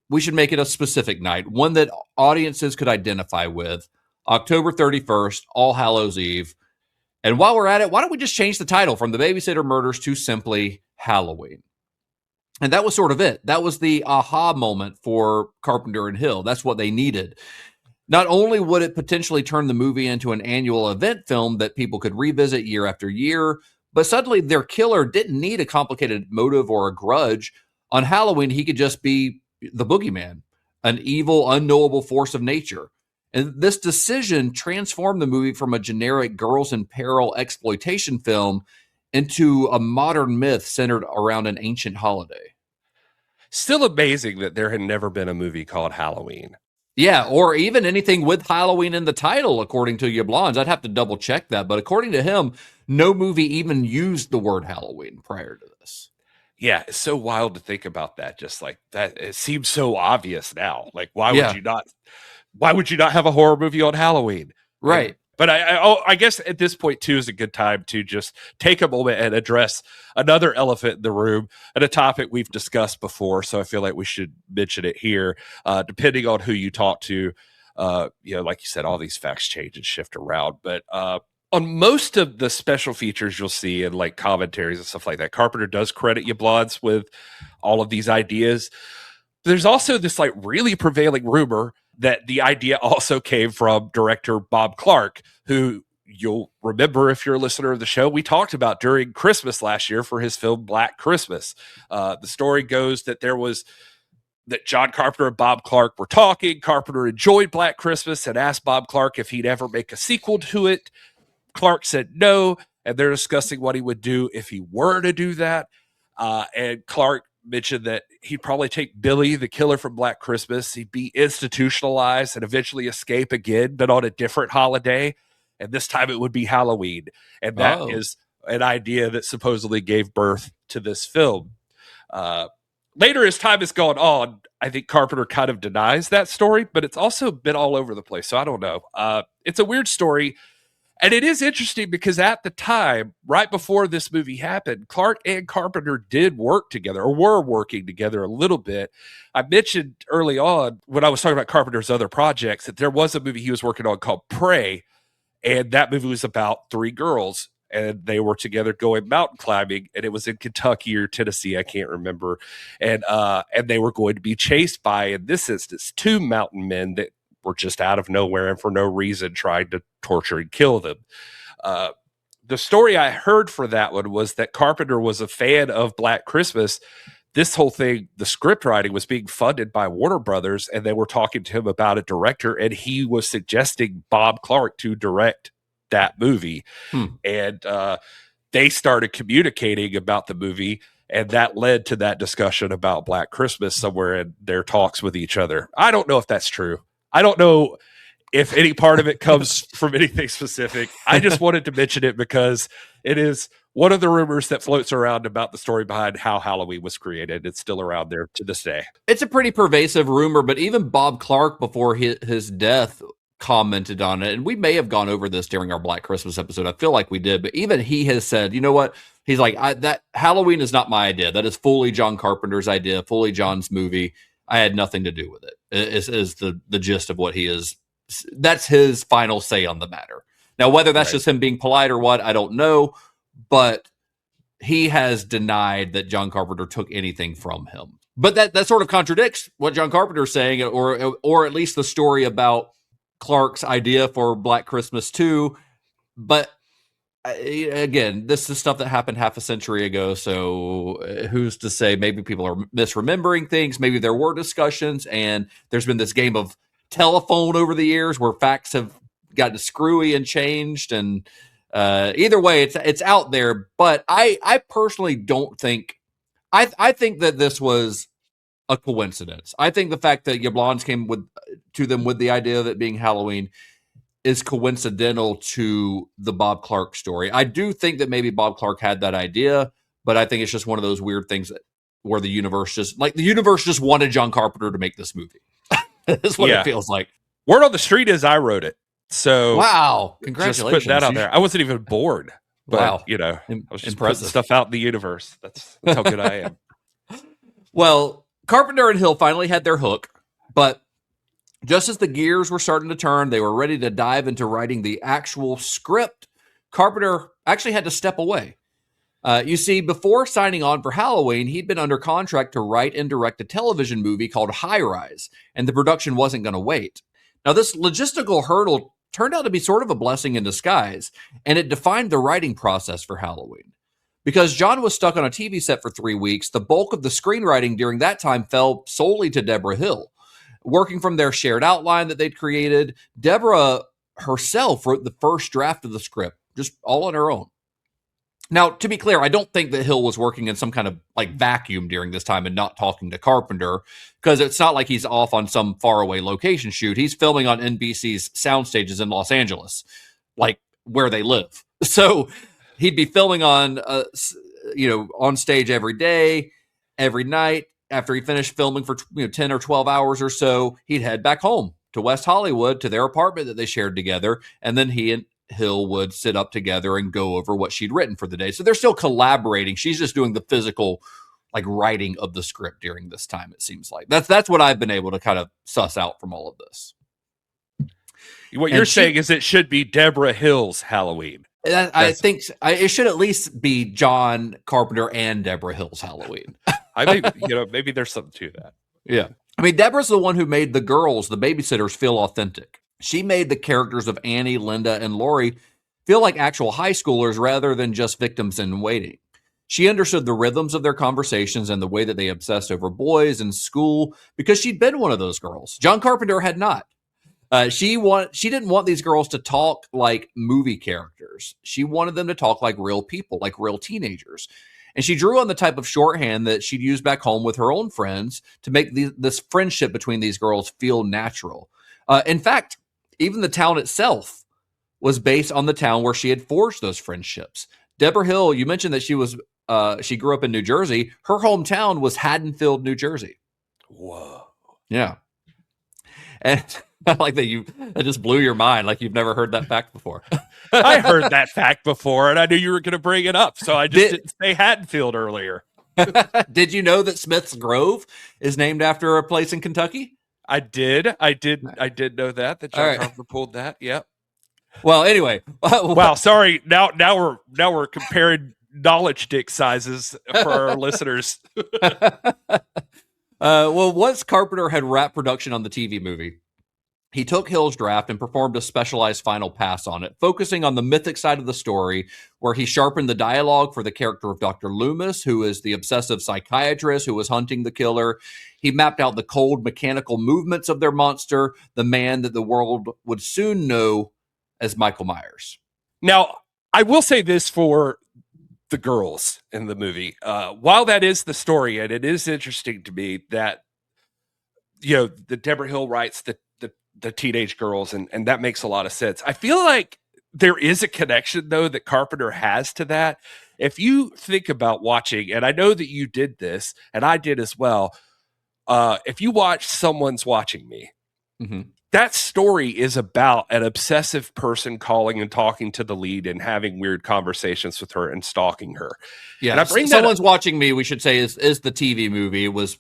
we should make it a specific night, one that audiences could identify with. October 31st, All Hallows Eve. And while we're at it, why don't we just change the title from The Babysitter Murders to simply Halloween? And that was sort of it. That was the aha moment for Carpenter and Hill. That's what they needed. Not only would it potentially turn the movie into an annual event film that people could revisit year after year, but suddenly their killer didn't need a complicated motive or a grudge. On Halloween, he could just be the boogeyman, an evil, unknowable force of nature. And this decision transformed the movie from a generic girls in peril exploitation film into a modern myth centered around an ancient holiday. Still amazing that there had never been a movie called Halloween. Yeah, or even anything with Halloween in the title, according to Yablans. I'd have to double check that. But according to him, no movie even used the word Halloween prior to this. Yeah, it's so wild to think about that. Just like that, it seems so obvious now. Like, why would you not have a horror movie on Halloween? Right. But I guess at this point, too, is a good time to just take a moment and address another elephant in the room and a topic we've discussed before. So I feel like we should mention it here. Depending on who you talk to, like you said, all these facts change and shift around. But on most of the special features you'll see in like commentaries and stuff like that, Carpenter does credit Yablans with all of these ideas. There's also this like really prevailing rumor that the idea also came from director Bob Clark, who you'll remember if you're a listener of the show, we talked about during Christmas last year for his film Black Christmas. The story goes that that John Carpenter and Bob Clark were talking. Carpenter enjoyed Black Christmas and asked Bob Clark if he'd ever make a sequel to it. Clark said no, and they're discussing what he would do if he were to do that. And Clark mentioned that he'd probably take Billy, the killer from Black Christmas. He'd be institutionalized and eventually escape again, but on a different holiday. And this time it would be Halloween. And that is an idea that supposedly gave birth to this film. Later, as time has gone on, I think Carpenter kind of denies that story, but it's also been all over the place. So I don't know. It's a weird story. And it is interesting because at the time, right before this movie happened, Clark and Carpenter did work together, or were working together a little bit. I mentioned early on when I was talking about Carpenter's other projects that there was a movie he was working on called Prey. And that movie was about 3 girls, and they were together going mountain climbing, and it was in Kentucky or Tennessee, I can't remember. And they were going to be chased by, in this instance, 2 mountain men that were just out of nowhere and for no reason trying to torture and kill them. The story I heard for that one was that Carpenter was a fan of Black Christmas. This whole thing, the script writing was being funded by Warner Brothers, and they were talking to him about a director, and he was suggesting Bob Clark to direct that movie. And they started communicating about the movie, and that led to that discussion about Black Christmas somewhere in their talks with each other. I don't know if that's true. I don't know if any part of it comes from anything specific. I just wanted to mention it because it is one of the rumors that floats around about the story behind how Halloween was created. It's still around there to this day. It's a pretty pervasive rumor, but even Bob Clark, before his death, commented on it. And we may have gone over this during our Black Christmas episode. I feel like we did, but even he has said, you know what? He's like, that Halloween is not my idea. That is fully John Carpenter's idea, fully John's movie. I had nothing to do with it. Is the gist of what he is. That's his final say on the matter. Now, whether that's just him being polite or what, I don't know. But he has denied that John Carpenter took anything from him. But that sort of contradicts what John Carpenter is saying, or at least the story about Clark's idea for Black Christmas 2. But again, this is stuff that happened half a century ago. So who's to say? Maybe people are misremembering things. Maybe there were discussions, and there's been this game of telephone over the years where facts have gotten screwy and changed. And either way, it's out there. But I personally don't think. I think that this was a coincidence. I think the fact that Yablans came to them with the idea of it being Halloween is coincidental to the Bob Clark story. I do think that maybe Bob Clark had that idea, but I think it's just one of those weird things where the universe just wanted John Carpenter to make this movie. That's what it feels like. Word on the street is I wrote it. So wow, congratulations! Just put that out there. I wasn't even born. But, wow, I was just putting stuff out in the universe. That's how good I am. Well, Carpenter and Hill finally had their hook, but just as the gears were starting to turn, they were ready to dive into writing the actual script. Carpenter actually had to step away. You see, before signing on for Halloween, he'd been under contract to write and direct a television movie called High Rise, and the production wasn't going to wait. Now, this logistical hurdle turned out to be sort of a blessing in disguise, and it defined the writing process for Halloween. Because John was stuck on a TV set for 3 weeks, the bulk of the screenwriting during that time fell solely to Debra Hill. Working from their shared outline that they'd created, Debra herself wrote the first draft of the script, just all on her own. Now, to be clear, I don't think that Hill was working in some kind of like vacuum during this time and not talking to Carpenter, because it's not like he's off on some faraway location shoot. He's filming on NBC's sound stages in Los Angeles, like where they live. So he'd be filming on stage every day, every night. After he finished filming for 10 or 12 hours or so, he'd head back home to West Hollywood to their apartment that they shared together, and then he and Hill would sit up together and go over what she'd written for the day. So they're still collaborating. She's just doing the physical writing of the script during this time, it seems like. That's what I've been able to kind of suss out from all of this. What you're saying is it should be Debra Hill's Halloween. I think it should at least be John Carpenter and Debra Hill's Halloween. Maybe there's something to that. Yeah. I mean, Deborah's the one who made the girls, the babysitters, feel authentic. She made the characters of Annie, Linda, and Lori feel like actual high schoolers rather than just victims in waiting. She understood the rhythms of their conversations and the way that they obsessed over boys in school because she'd been one of those girls. John Carpenter had not. She didn't want these girls to talk like movie characters. She wanted them to talk like real people, like real teenagers. And she drew on the type of shorthand that she'd use back home with her own friends to make this friendship between these girls feel natural. In fact, even the town itself was based on the town where she had forged those friendships. Debra Hill, you mentioned that she grew up in New Jersey. Her hometown was Haddonfield, New Jersey. Whoa. Yeah. And I like that that just blew your mind, like you've never heard that fact before. I heard that fact before, and I knew you were going to bring it up, so I just didn't say Haddonfield earlier. Did you know that Smith's Grove is named after a place in Kentucky? I did know that John Carpenter pulled that. Yep. Well, anyway. Wow, sorry. Now we're comparing knowledge dick sizes for our listeners. Well, once Carpenter had wrapped production on the TV movie, he took Hill's draft and performed a specialized final pass on it, focusing on the mythic side of the story, where he sharpened the dialogue for the character of Dr. Loomis, who is the obsessive psychiatrist who was hunting the killer. He mapped out the cold, mechanical movements of their monster, the man that the world would soon know as Michael Myers. Now, I will say this for the girls in the movie. While that is the story, and it is interesting to me that, the Debra Hill writes the teenage girls, and that makes a lot of sense. I feel like there is a connection, though, that Carpenter has to that. If you think about watching, and I know that you did this, and I did as well, if you watch Someone's Watching Me, mm-hmm. that story is about an obsessive person calling and talking to the lead and having weird conversations with her and stalking her. Yeah, and I bring Someone's Watching Me, we should say, is the TV movie. It was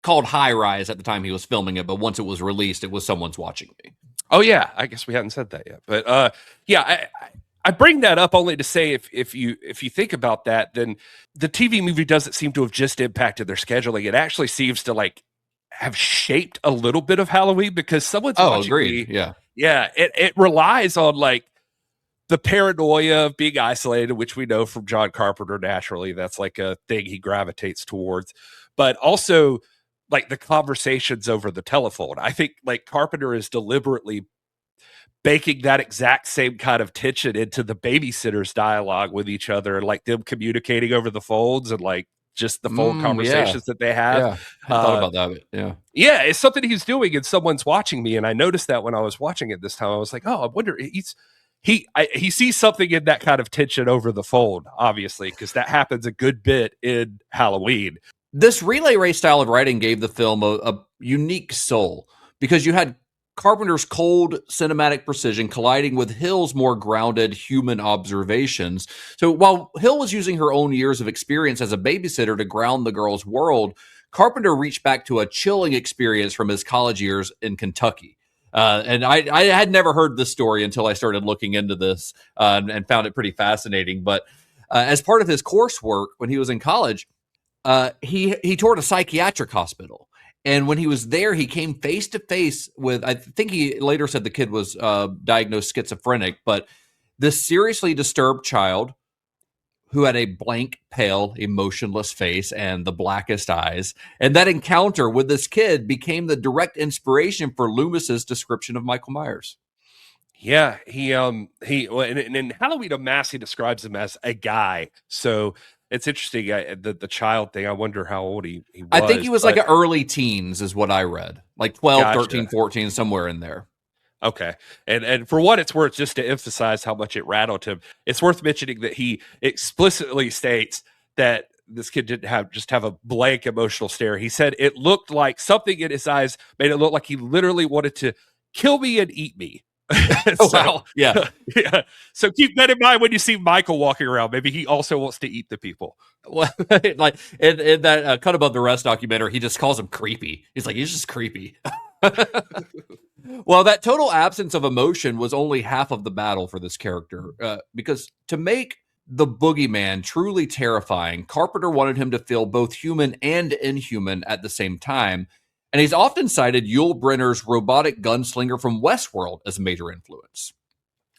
called High Rise at the time he was filming it, but once it was released, it was Someone's Watching Me. Oh, yeah. I guess we hadn't said that yet. But I bring that up only to say if you think about that, then the TV movie doesn't seem to have just impacted their scheduling. It actually seems to have shaped a little bit of Halloween, because Someone's Watching agreed. Me. Yeah. Yeah. It relies on the paranoia of being isolated, which we know from John Carpenter naturally. That's a thing he gravitates towards. But also the conversations over the telephone. I think Carpenter is deliberately baking that exact same kind of tension into the babysitters' dialogue with each other, and them communicating over the phones and just the phone conversations that they have. Yeah. I thought about that. Yeah. Yeah, it's something he's doing, and Someone's Watching Me. And I noticed that when I was watching it this time. I was like, oh, I wonder, he sees something in that kind of tension over the phone, obviously, because that happens a good bit in Halloween. This relay race style of writing gave the film a unique soul, because you had Carpenter's cold cinematic precision colliding with Hill's more grounded human observations. So while Hill was using her own years of experience as a babysitter to ground the girl's world, Carpenter reached back to a chilling experience from his college years in Kentucky. And I had never heard this story until I started looking into this and found it pretty fascinating. But as part of his coursework when he was in college, he toured a psychiatric hospital. And when he was there, he came face to face with, I think he later said the kid was diagnosed schizophrenic, but this seriously disturbed child who had a blank, pale, emotionless face and the blackest eyes. And that encounter with this kid became the direct inspiration for Loomis's description of Michael Myers. Yeah, in Halloween Unmasked, he describes him as a guy. So it's interesting, the child thing. I wonder how old he was. I think he was early teens is what I read. 12, Gotcha. 13, 14, somewhere in there. Okay. And for what it's worth, just to emphasize how much it rattled him, it's worth mentioning that he explicitly states that this kid didn't have a blank emotional stare. He said it looked like something in his eyes made it look like he literally wanted to kill me and eat me. Wow. Yeah. Yeah. So keep that in mind when you see Michael walking around. Maybe he also wants to eat the people. Well, in that Cut Above the Rest documentary, he just calls him creepy. He's just creepy. Well, that total absence of emotion was only half of the battle for this character, because to make the boogeyman truly terrifying, Carpenter wanted him to feel both human and inhuman at the same time. And he's often cited Yul Brynner's robotic gunslinger from Westworld as a major influence.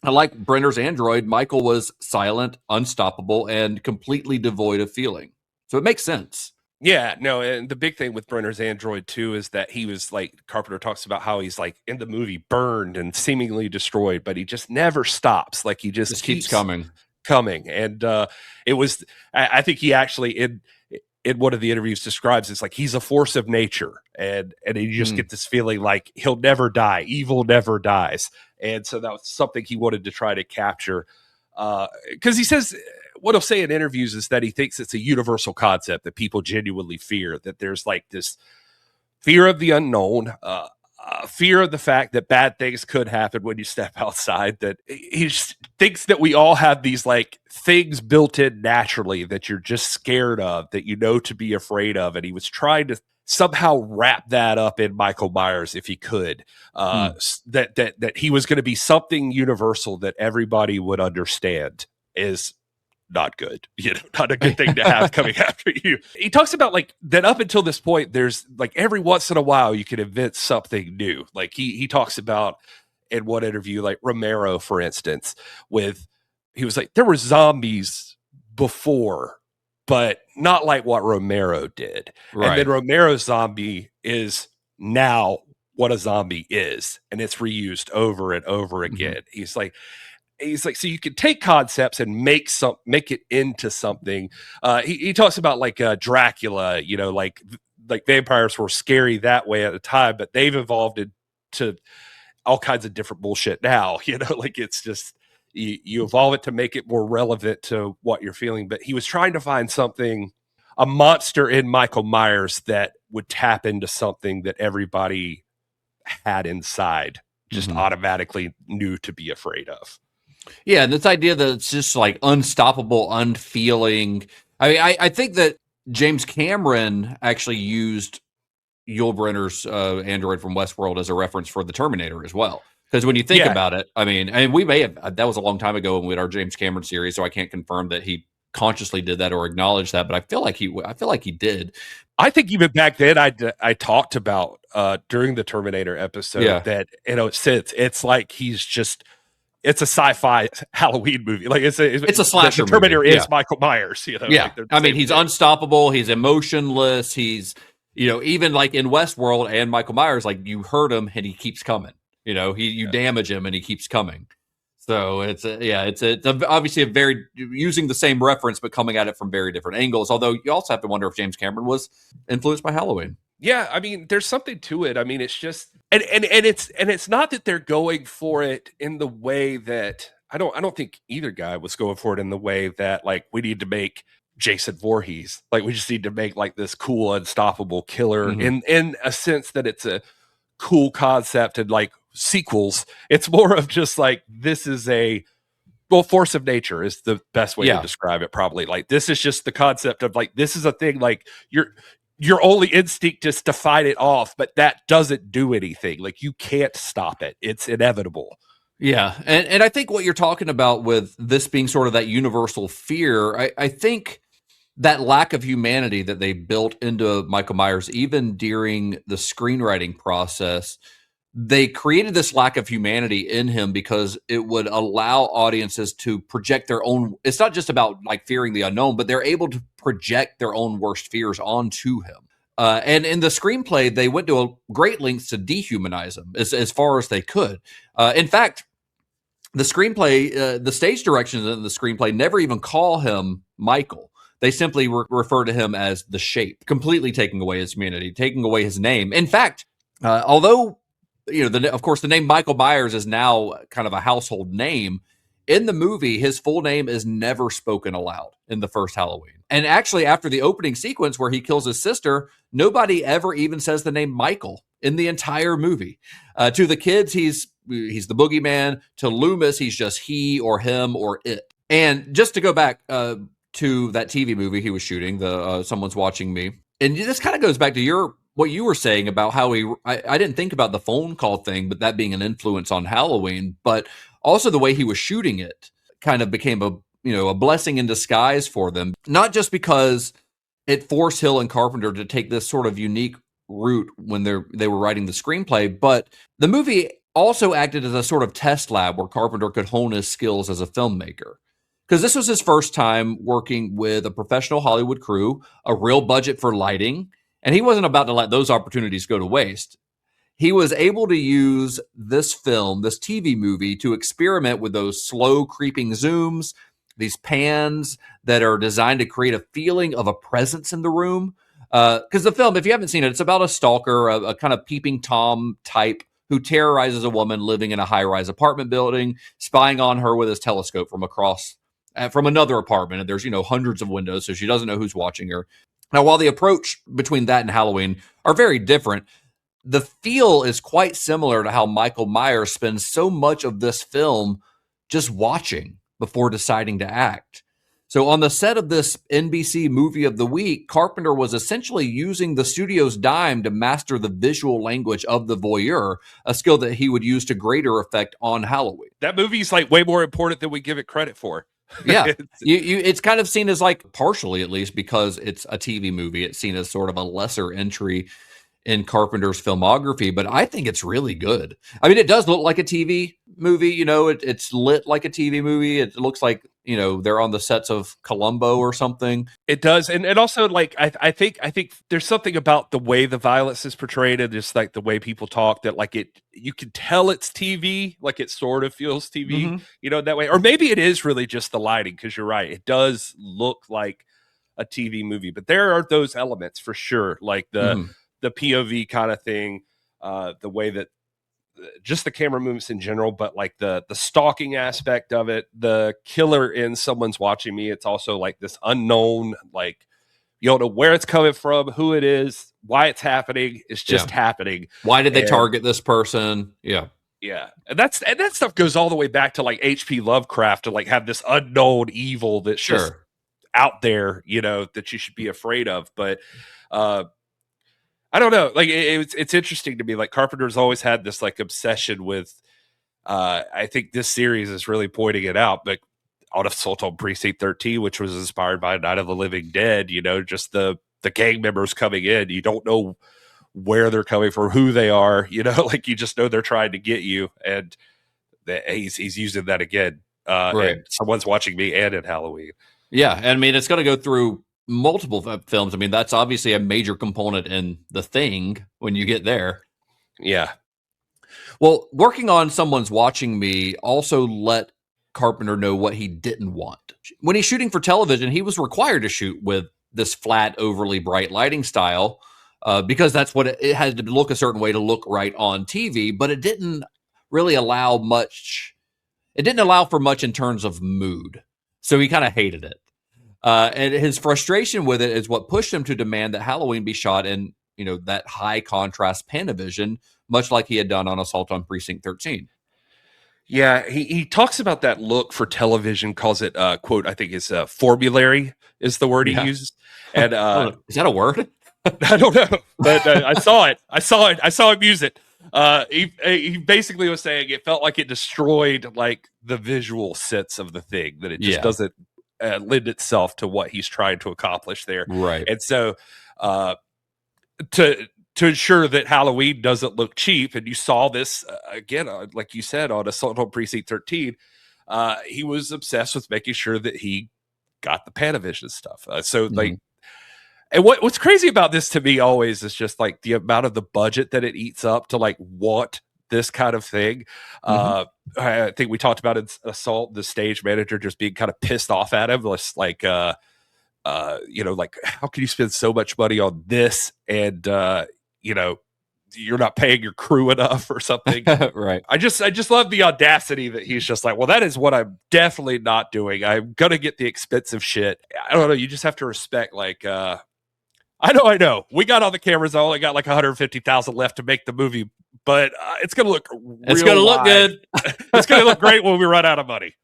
Like Brenner's android, Michael was silent, unstoppable, and completely devoid of feeling. So it makes sense. Yeah, no, and the big thing with Brenner's android too is that he was like, Carpenter talks about how he's like in the movie burned and seemingly destroyed, but he just never stops. Like he just keeps coming. And it was, I think he actually in one of the interviews describes it's like he's a force of nature, and you just get this feeling like he'll never die. Evil never dies. And so that was something he wanted to try to capture. Because he says, what he'll say in interviews is that he thinks it's a universal concept that people genuinely fear, that there's like this fear of the unknown, fear of the fact that bad things could happen when you step outside, that he thinks that we all have these like things built in naturally that you're just scared of, that you know to be afraid of. And he was trying to somehow wrap that up in Michael Myers if he could, that he was going to be something universal that everybody would understand is not good, not a good thing to have coming after you. He talks about like that up until this point, there's like every once in a while you can invent something new. Like he talks about in one interview, like Romero, for instance, he was like, there were zombies before, but not like what Romero did. Right. And then Romero's zombie is now what a zombie is, and it's reused over and over again. He's like, so you can take concepts and make it into something. He talks about like Dracula, like vampires were scary that way at the time, but they've evolved into all kinds of different bullshit now. Like it's just you evolve it to make it more relevant to what you're feeling. But he was trying to find something, a monster in Michael Myers that would tap into something that everybody had inside, just automatically knew to be afraid of. Yeah, and this idea that it's just like unstoppable, unfeeling. I mean, I think that James Cameron actually used Yul Brynner's android from Westworld as a reference for the Terminator as well. Because when you think about it, I mean, and we may have, that was a long time ago when we had our James Cameron series, so I can't confirm that he consciously did that or acknowledged that, but I feel like he did. I think even back then I talked about during the Terminator episode that it's like it's a sci-fi Halloween movie. Like it's a slasher. The Terminator movie. is Michael Myers. Yeah. Like I mean, he's unstoppable. He's emotionless. He's even like in Westworld and Michael Myers, like you hurt him and he keeps coming. You damage him and he keeps coming. So it's obviously a very using the same reference but coming at it from very different angles. Although you also have to wonder if James Cameron was influenced by Halloween. Yeah, I mean, there's something to it. I mean, it's just and it's not that they're going for it in the way that I don't think either guy was going for it in the way that like we need to make Jason Voorhees. Like we just need to make like this cool, unstoppable killer in a sense that it's a cool concept and like sequels. It's more of just like this is force of nature is the best way to describe it probably. Like this is just the concept of like this is a thing like your only instinct is to fight it off, but that doesn't do anything. Like you can't stop it. It's inevitable. Yeah. And I think what you're talking about with this being sort of that universal fear, I think that lack of humanity that they built into Michael Myers, even during the screenwriting process, they created this lack of humanity in him because it would allow audiences to project their own. It's not just about like fearing the unknown, but they're able to project their own worst fears onto him. And in the screenplay, they went to a great lengths to dehumanize him as far as they could. In fact, the screenplay, the stage directions in the screenplay never even call him Michael. They simply refer to him as the Shape, completely taking away his humanity, taking away his name. In fact, although of course, the name Michael Myers is now kind of a household name. In the movie, his full name is never spoken aloud in the first Halloween. And actually, after the opening sequence where he kills his sister, nobody ever even says the name Michael in the entire movie. To the kids, he's the boogeyman. To Loomis, he's just he or him or it. And just to go back to that TV movie he was shooting, the Someone's Watching Me, and this kind of goes back to what you were saying about how I didn't think about the phone call thing, but that being an influence on Halloween, but also the way he was shooting it kind of became a blessing in disguise for them, not just because it forced Hill and Carpenter to take this sort of unique route when they were writing the screenplay, but the movie also acted as a sort of test lab where Carpenter could hone his skills as a filmmaker. Because this was his first time working with a professional Hollywood crew, a real budget for lighting, and he wasn't about to let those opportunities go to waste. He was able to use this film, this TV movie, to experiment with those slow creeping zooms, these pans that are designed to create a feeling of a presence in the room. Because the film, if you haven't seen it, it's about a stalker, a kind of peeping Tom type who terrorizes a woman living in a high-rise apartment building, spying on her with his telescope from another apartment. And there's, hundreds of windows, so she doesn't know who's watching her. Now, while the approach between that and Halloween are very different, the feel is quite similar to how Michael Myers spends so much of this film just watching before deciding to act. So on the set of this NBC Movie of the Week, Carpenter was essentially using the studio's dime to master the visual language of the voyeur, a skill that he would use to greater effect on Halloween. That movie's like way more important than we give it credit for. Yeah, it's kind of seen as like, partially at least, because it's a TV movie, it's seen as sort of a lesser entry in Carpenter's filmography, but I think it's really good. I mean, it does look like a TV movie, it's lit like a TV movie. It looks like, they're on the sets of Columbo or something. It does. And also, like, I think there's something about the way the violence is portrayed and just like the way people talk that like you can tell it's TV, like it sort of feels TV, that way. Or maybe it is really just the lighting, because you're right. It does look like a TV movie, but there are those elements for sure. Like the POV kind of thing, the way that just the camera movements in general, but like the stalking aspect of it, the killer in Someone's Watching Me. It's also like this unknown, like you don't know where it's coming from, who it is, why it's happening. It's just happening. Why did they target this person? Yeah. Yeah. And that stuff goes all the way back to like H.P. Lovecraft to like have this unknown evil that's just out there, that you should be afraid of. But, I don't know. Like it's interesting to me. Like Carpenter's always had this like obsession with. I think this series is really pointing it out. But on Assault on Precinct 13, which was inspired by Night of the Living Dead, just the gang members coming in. You don't know where they're coming from, who they are. Like you just know they're trying to get you, and he's using that again. Right. Someone's Watching Me, and in Halloween. Yeah, and I mean it's going to go through multiple films. I mean, that's obviously a major component in The Thing when you get there. Yeah. Well, working on Someone's Watching Me also let Carpenter know what he didn't want. When he's shooting for television, he was required to shoot with this flat, overly bright lighting style because that's what it had to look a certain way to look right on TV, but it didn't really allow much. It didn't allow for much in terms of mood. So he kind of hated it. And his frustration with it is what pushed him to demand that Halloween be shot in, that high contrast Panavision, much like he had done on Assault on Precinct 13. Yeah, he talks about that look for television, calls it, quote, I think is formulary is the word he uses. And is that a word? I don't know, but I saw it. I saw him use it. He basically was saying it felt like it destroyed like the visual sense of the thing, that it just doesn't lend itself to what he's trying to accomplish there. Right. And so to ensure that Halloween doesn't look cheap, and you saw this again, like you said, on Assault on Precinct 13, he was obsessed with making sure that he got the Panavision stuff. Like, and what's crazy about this to me always is just like the amount of the budget that it eats up to like want this kind of thing. I think we talked about in Assault, the stage manager just being kind of pissed off at him, just like, like how can you spend so much money on this and you're not paying your crew enough or something. Right. I just love the audacity that he's just like, well, that is what I'm definitely not doing. I'm gonna get the expensive shit. I don't know. You just have to respect like. I know. We got all the cameras. I only got like 150,000 left to make the movie, but it's gonna look. It's gonna look good. It's gonna look great when we run out of money.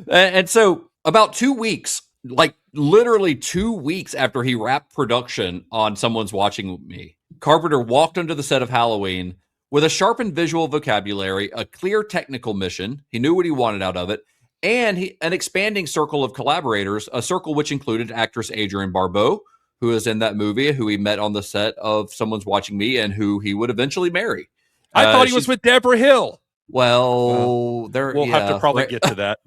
And so, about 2 weeks, like literally 2 weeks after he wrapped production on Someone's Watching Me, Carpenter walked onto the set of Halloween with a sharpened visual vocabulary, a clear technical mission. He knew what he wanted out of it, and an expanding circle of collaborators, a circle which included actress Adrienne Barbeau, who is in that movie, who he met on the set of Someone's Watching Me, and who he would eventually marry. I thought he was with Debra Hill. Well, we'll have to probably get to that.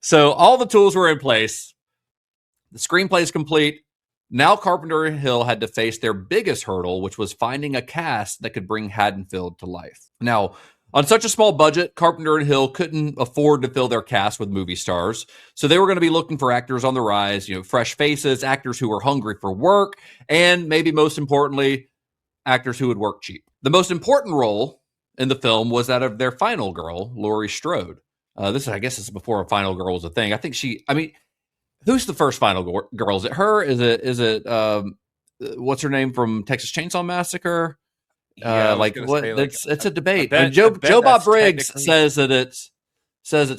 So all the tools were in place. The screenplay is complete. Now Carpenter and Hill had to face their biggest hurdle, which was finding a cast that could bring Haddonfield to life. Now, on such a small budget, Carpenter and Hill couldn't afford to fill their cast with movie stars. So they were going to be looking for actors on the rise, fresh faces, actors who were hungry for work, and maybe most importantly, actors who would work cheap. The most important role in the film was that of their final girl, Laurie Strode. I guess this is before a final girl was a thing. Who's the first final girl? Is it her? Is it what's her name from Texas Chainsaw Massacre? It's a debate. Joe Bob Briggs says that it's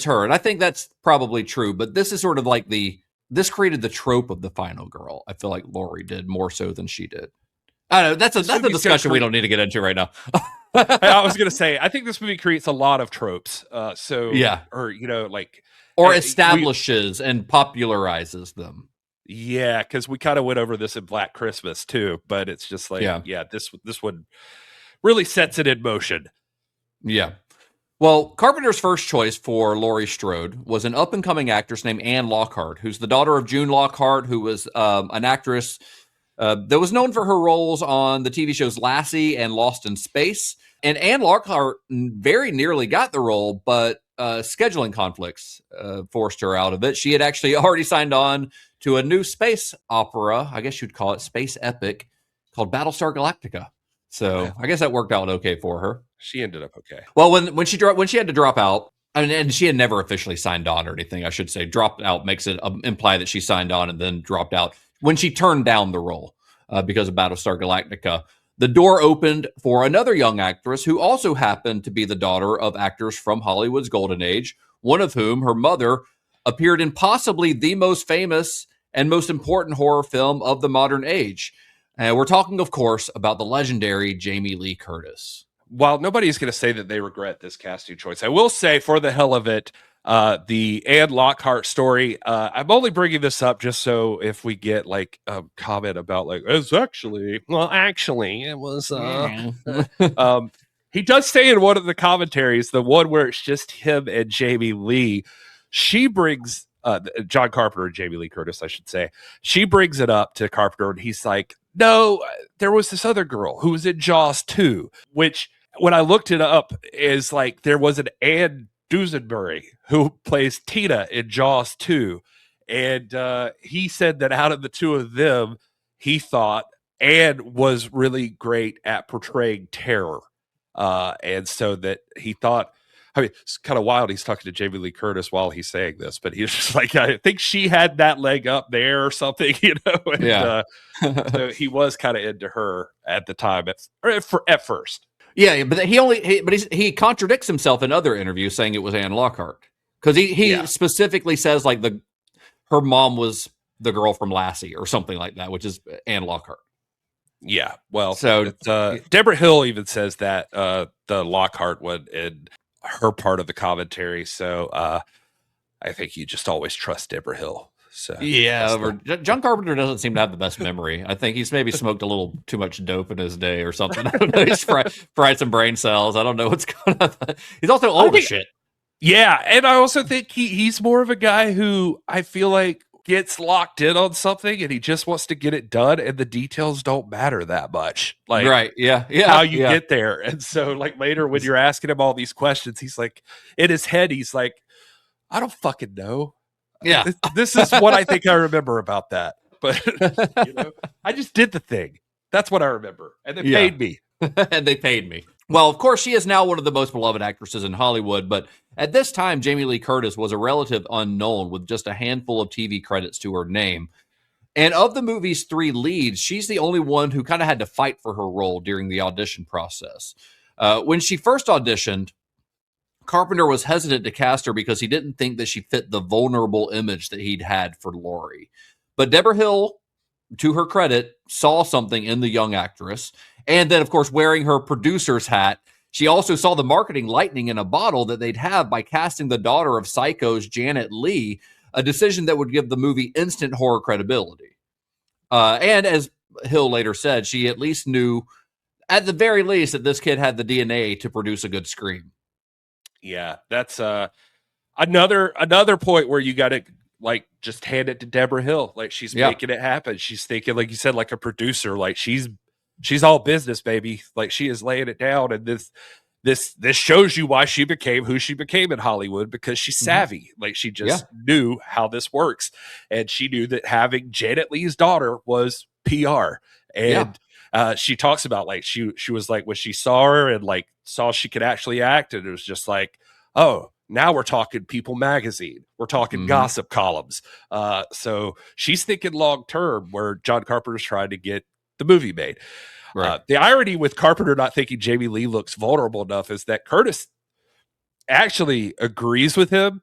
her, and I think that's probably true. But this is sort of like this created the trope of the final girl. I feel like Laurie did more so than she did. I don't know. That's a discussion we don't need to get into right now. I was going to say, I think this movie creates a lot of tropes. Or establishes and popularizes them. Yeah, because we kind of went over this in Black Christmas too, but it's just like, this one really sets it in motion. Yeah. Well, Carpenter's first choice for Laurie Strode was an up-and-coming actress named Anne Lockhart, who's the daughter of June Lockhart, who was an actress that was known for her roles on the TV shows Lassie and Lost in Space. And Anne Lockhart very nearly got the role, but scheduling conflicts forced her out of it. She had actually already signed on to a new space opera, I guess you'd call it space epic, called Battlestar Galactica. So I guess that worked out okay for her. She ended up okay. Well, when she had to drop out, and she had never officially signed on or anything, I should say. Dropped out makes it imply that she signed on and then dropped out. When she turned down the role because of Battlestar Galactica, the door opened for another young actress who also happened to be the daughter of actors from Hollywood's golden age, one of whom, her mother, appeared in possibly the most famous and most important horror film of the modern age. We're talking, of course, about the legendary Jamie Lee Curtis. While nobody's going to say that they regret this casting choice, I will say, for the hell of it, the Anne Lockhart story, I'm only bringing this up just so if we get like a comment about like, it was he does say in one of the commentaries, the one where it's just him and Jamie Lee, she brings John Carpenter and Jamie Lee Curtis, I should say, she brings it up to Carpenter and he's like, no, there was this other girl who was in Jaws 2, which when I looked it up is like there was an Anne Dusenberry, who plays Tina in Jaws 2. And he said that out of the two of them, he thought Anne was really great at portraying terror. And so that he thought, it's kind of wild. He's talking to Jamie Lee Curtis while he's saying this, but he's just like, I think she had that leg up there or something, And, so he was kind of into her at the time, at first. Yeah, but he contradicts himself in other interviews saying it was Anne Lockhart because he specifically says like her mom was the girl from Lassie or something like that, which is Anne Lockhart. Yeah, well, so Debra Hill even says that the Lockhart one in her part of the commentary. So I think you just always trust Debra Hill. So John Carpenter doesn't seem to have the best memory. I think he's maybe smoked a little too much dope in his day or something. I don't know. He's fried some brain cells. I don't know what's going on. He's also old as shit. Yeah, and I also think he's more of a guy who I feel like gets locked in on something and he just wants to get it done, and the details don't matter that much. Like, right? Yeah. How you get there, and so like later when you're asking him all these questions, he's like, in his head, he's like, I don't fucking know. Yeah, this is what I think I remember about that. But I just did the thing. That's what I remember, and they paid me. And they paid me. Well, of course, she is now one of the most beloved actresses in Hollywood, but at this time, Jamie Lee Curtis was a relative unknown with just a handful of TV credits to her name. And of the movie's three leads, she's the only one who kind of had to fight for her role during the audition process. When she first auditioned, Carpenter was hesitant to cast her because he didn't think that she fit the vulnerable image that he'd had for Laurie. But Debra Hill, to her credit, saw something in the young actress. And then, of course, wearing her producer's hat, She also saw the marketing lightning in a bottle that they'd have by casting the daughter of Psycho's Janet Leigh, a decision that would give the movie instant horror credibility. And as Hill later said, she at least knew, at the very least, that this kid had the DNA to produce a good scream. Yeah, that's another point where you got to like just hand it to Debra Hill. Like she's making it happen. She's thinking, like you said, like a producer. Like she's all business, baby. Like she is laying it down. And this shows you why she became who she became in Hollywood, because she's savvy. Like she just knew how this works, and she knew that having Janet Leigh's daughter was PR. And she talks about like she was like, when she saw her and like saw she could actually act, and it was just like, oh, now we're talking People magazine, we're talking gossip columns. So she's thinking long term, where John Carpenter's trying to get the movie made. Right. The irony with Carpenter not thinking Jamie Lee looks vulnerable enough is that Curtis actually agrees with him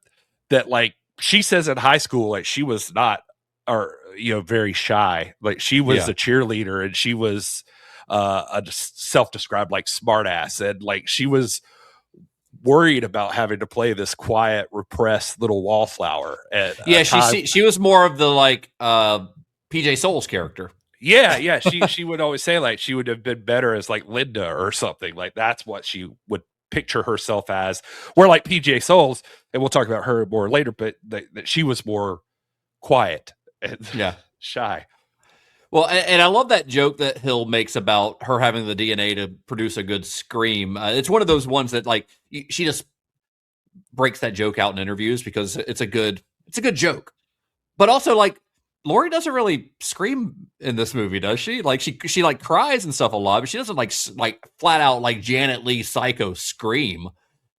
that, like, she says in high school, like, she was not, or, you know, very shy. Like, she was a cheerleader, and she was a self-described, like, smartass. And, like, she was worried about having to play this quiet, repressed little wallflower. And she was more of the, like, PJ Souls character. Yeah. She would always say, like, she would have been better as like Linda or something. Like that's what she would picture herself as. Where like PJ Souls, and we'll talk about her more later, but that she was more quiet and shy. Well, and I love that joke that Hill makes about her having the DNA to produce a good scream. It's one of those ones that, like, she just breaks that joke out in interviews because it's a good joke. But also, like, Laurie doesn't really scream in this movie, does she? Like she like cries and stuff a lot, but she doesn't like flat out like Janet Leigh Psycho scream.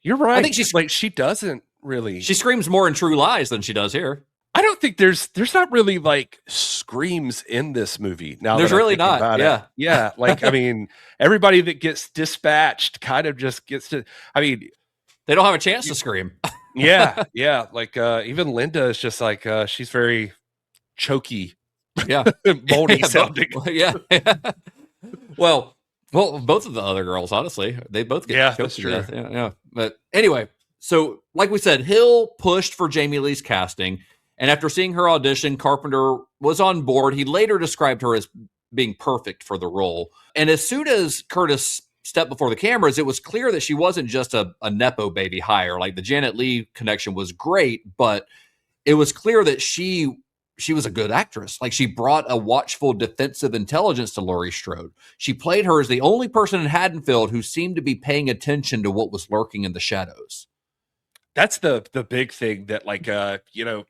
You're right. I think she doesn't really. She screams more in True Lies than she does here. I don't think there's not really like screams in this movie. Now there's really not. Yeah. Like I mean, everybody that gets dispatched kind of just gets to. I mean, they don't have a chance to scream. Yeah. Like even Linda is just like she's very choky, moany sounding. Well, both of the other girls, honestly, they both get choked to death. Yeah. But anyway, so like we said, Hill pushed for Jamie Lee's casting, and after seeing her audition, Carpenter was on board. He later described her as being perfect for the role. And as soon as Curtis stepped before the cameras, it was clear that she wasn't just a Nepo baby hire. Like the Janet Leigh connection was great, but it was clear that she was a good actress. Like she brought a watchful defensive intelligence to Laurie Strode. She played her as the only person in Haddonfield who seemed to be paying attention to what was lurking in the shadows. That's the big thing that, like, you know,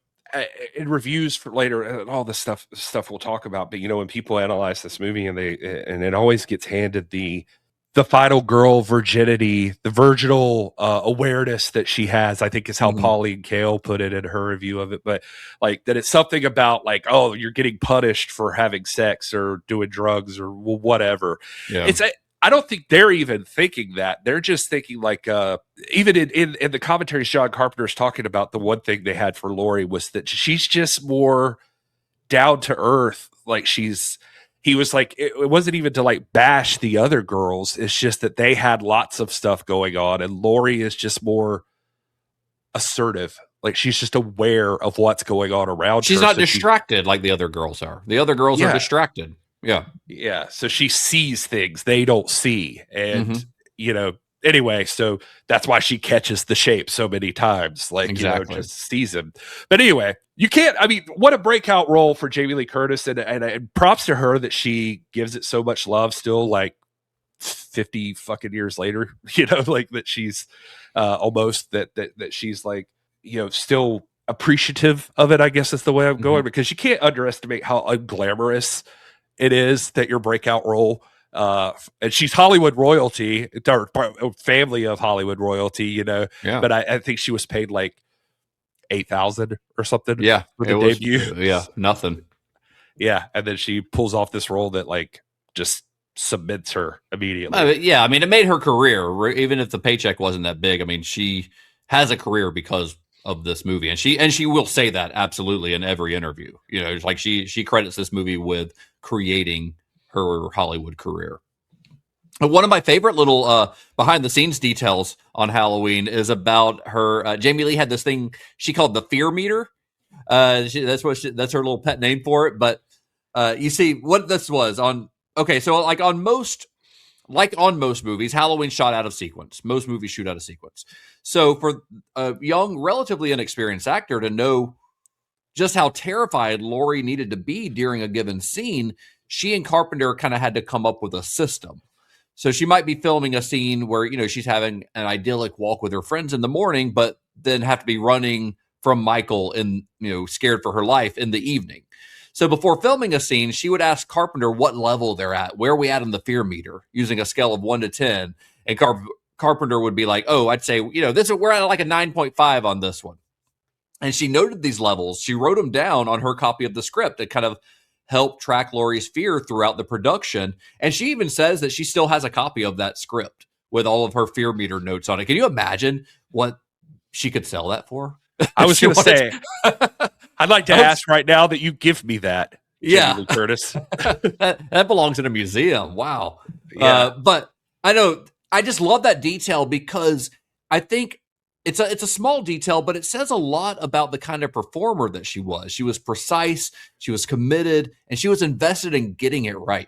in reviews for later and all the stuff we'll talk about. But, you know, when people analyze this movie and it always gets handed the final girl virginity, the virginal awareness that she has, I think is how Pauline Kael put it in her review of it. But like that it's something about like, oh, you're getting punished for having sex or doing drugs or whatever. Yeah. I don't think they're even thinking that. They're just thinking like, even in the commentaries, John Carpenter's talking about the one thing they had for Laurie was that she's just more down to earth. Like he was like, it wasn't even to like bash the other girls. It's just that they had lots of stuff going on. And Laurie is just more assertive. Like she's just aware of what's going on around her. She's not distracted like the other girls are. The other girls are distracted. Yeah. Yeah. So she sees things they don't see. And, you know, anyway, so that's why she catches the shape so many times. Like, you know, just sees him. But anyway, you can't, I mean, what a breakout role for Jamie Lee Curtis. And props to her that she gives it so much love still, like 50 fucking years later, you know, like that she's almost that she's like, you know, still appreciative of it, I guess is the way I'm going, because you can't underestimate how unglamorous it is that your breakout role, and she's Hollywood royalty, or family of Hollywood royalty, you know. Yeah. But I think she was paid like $8,000 or something. Yeah, for the debut. Yeah, nothing. Yeah, and then she pulls off this role that like just cements her immediately. Yeah, I mean, it made her career, even if the paycheck wasn't that big. I mean, she has a career because of this movie, and she will say that absolutely in every interview. You know, it's like she credits this movie with creating her Hollywood career. One of my favorite little behind the scenes details on Halloween is about her. Jamie Lee had this thing she called the fear meter. That's her little pet name for it. But you see what this was on. Okay, so like on most movies, Halloween shot out of sequence. Most movies shoot out of sequence. So for a young, relatively inexperienced actor to know just how terrified Laurie needed to be during a given scene, she and Carpenter kind of had to come up with a system. So she might be filming a scene where, she's having an idyllic walk with her friends in the morning, but then have to be running from Michael and, scared for her life in the evening. So before filming a scene, she would ask Carpenter what level they're at, where are we at on the fear meter, using a scale of 1 to 10. And Carpenter would be like, oh, I'd say, we're at like a 9.5 on this one. And she noted these levels. She wrote them down on her copy of the script to kind of help track Laurie's fear throughout the production. And she even says that she still has a copy of that script with all of her fear meter notes on it. Can you imagine what she could sell that for? I was going to say, I'd like to ask right now that you give me that. Yeah. Jamie Lee Curtis. that belongs in a museum. Wow. Yeah. But I know, I just love that detail because I think it's a small detail, but it says a lot about the kind of performer that she was. She was precise, she was committed, and she was invested in getting it right.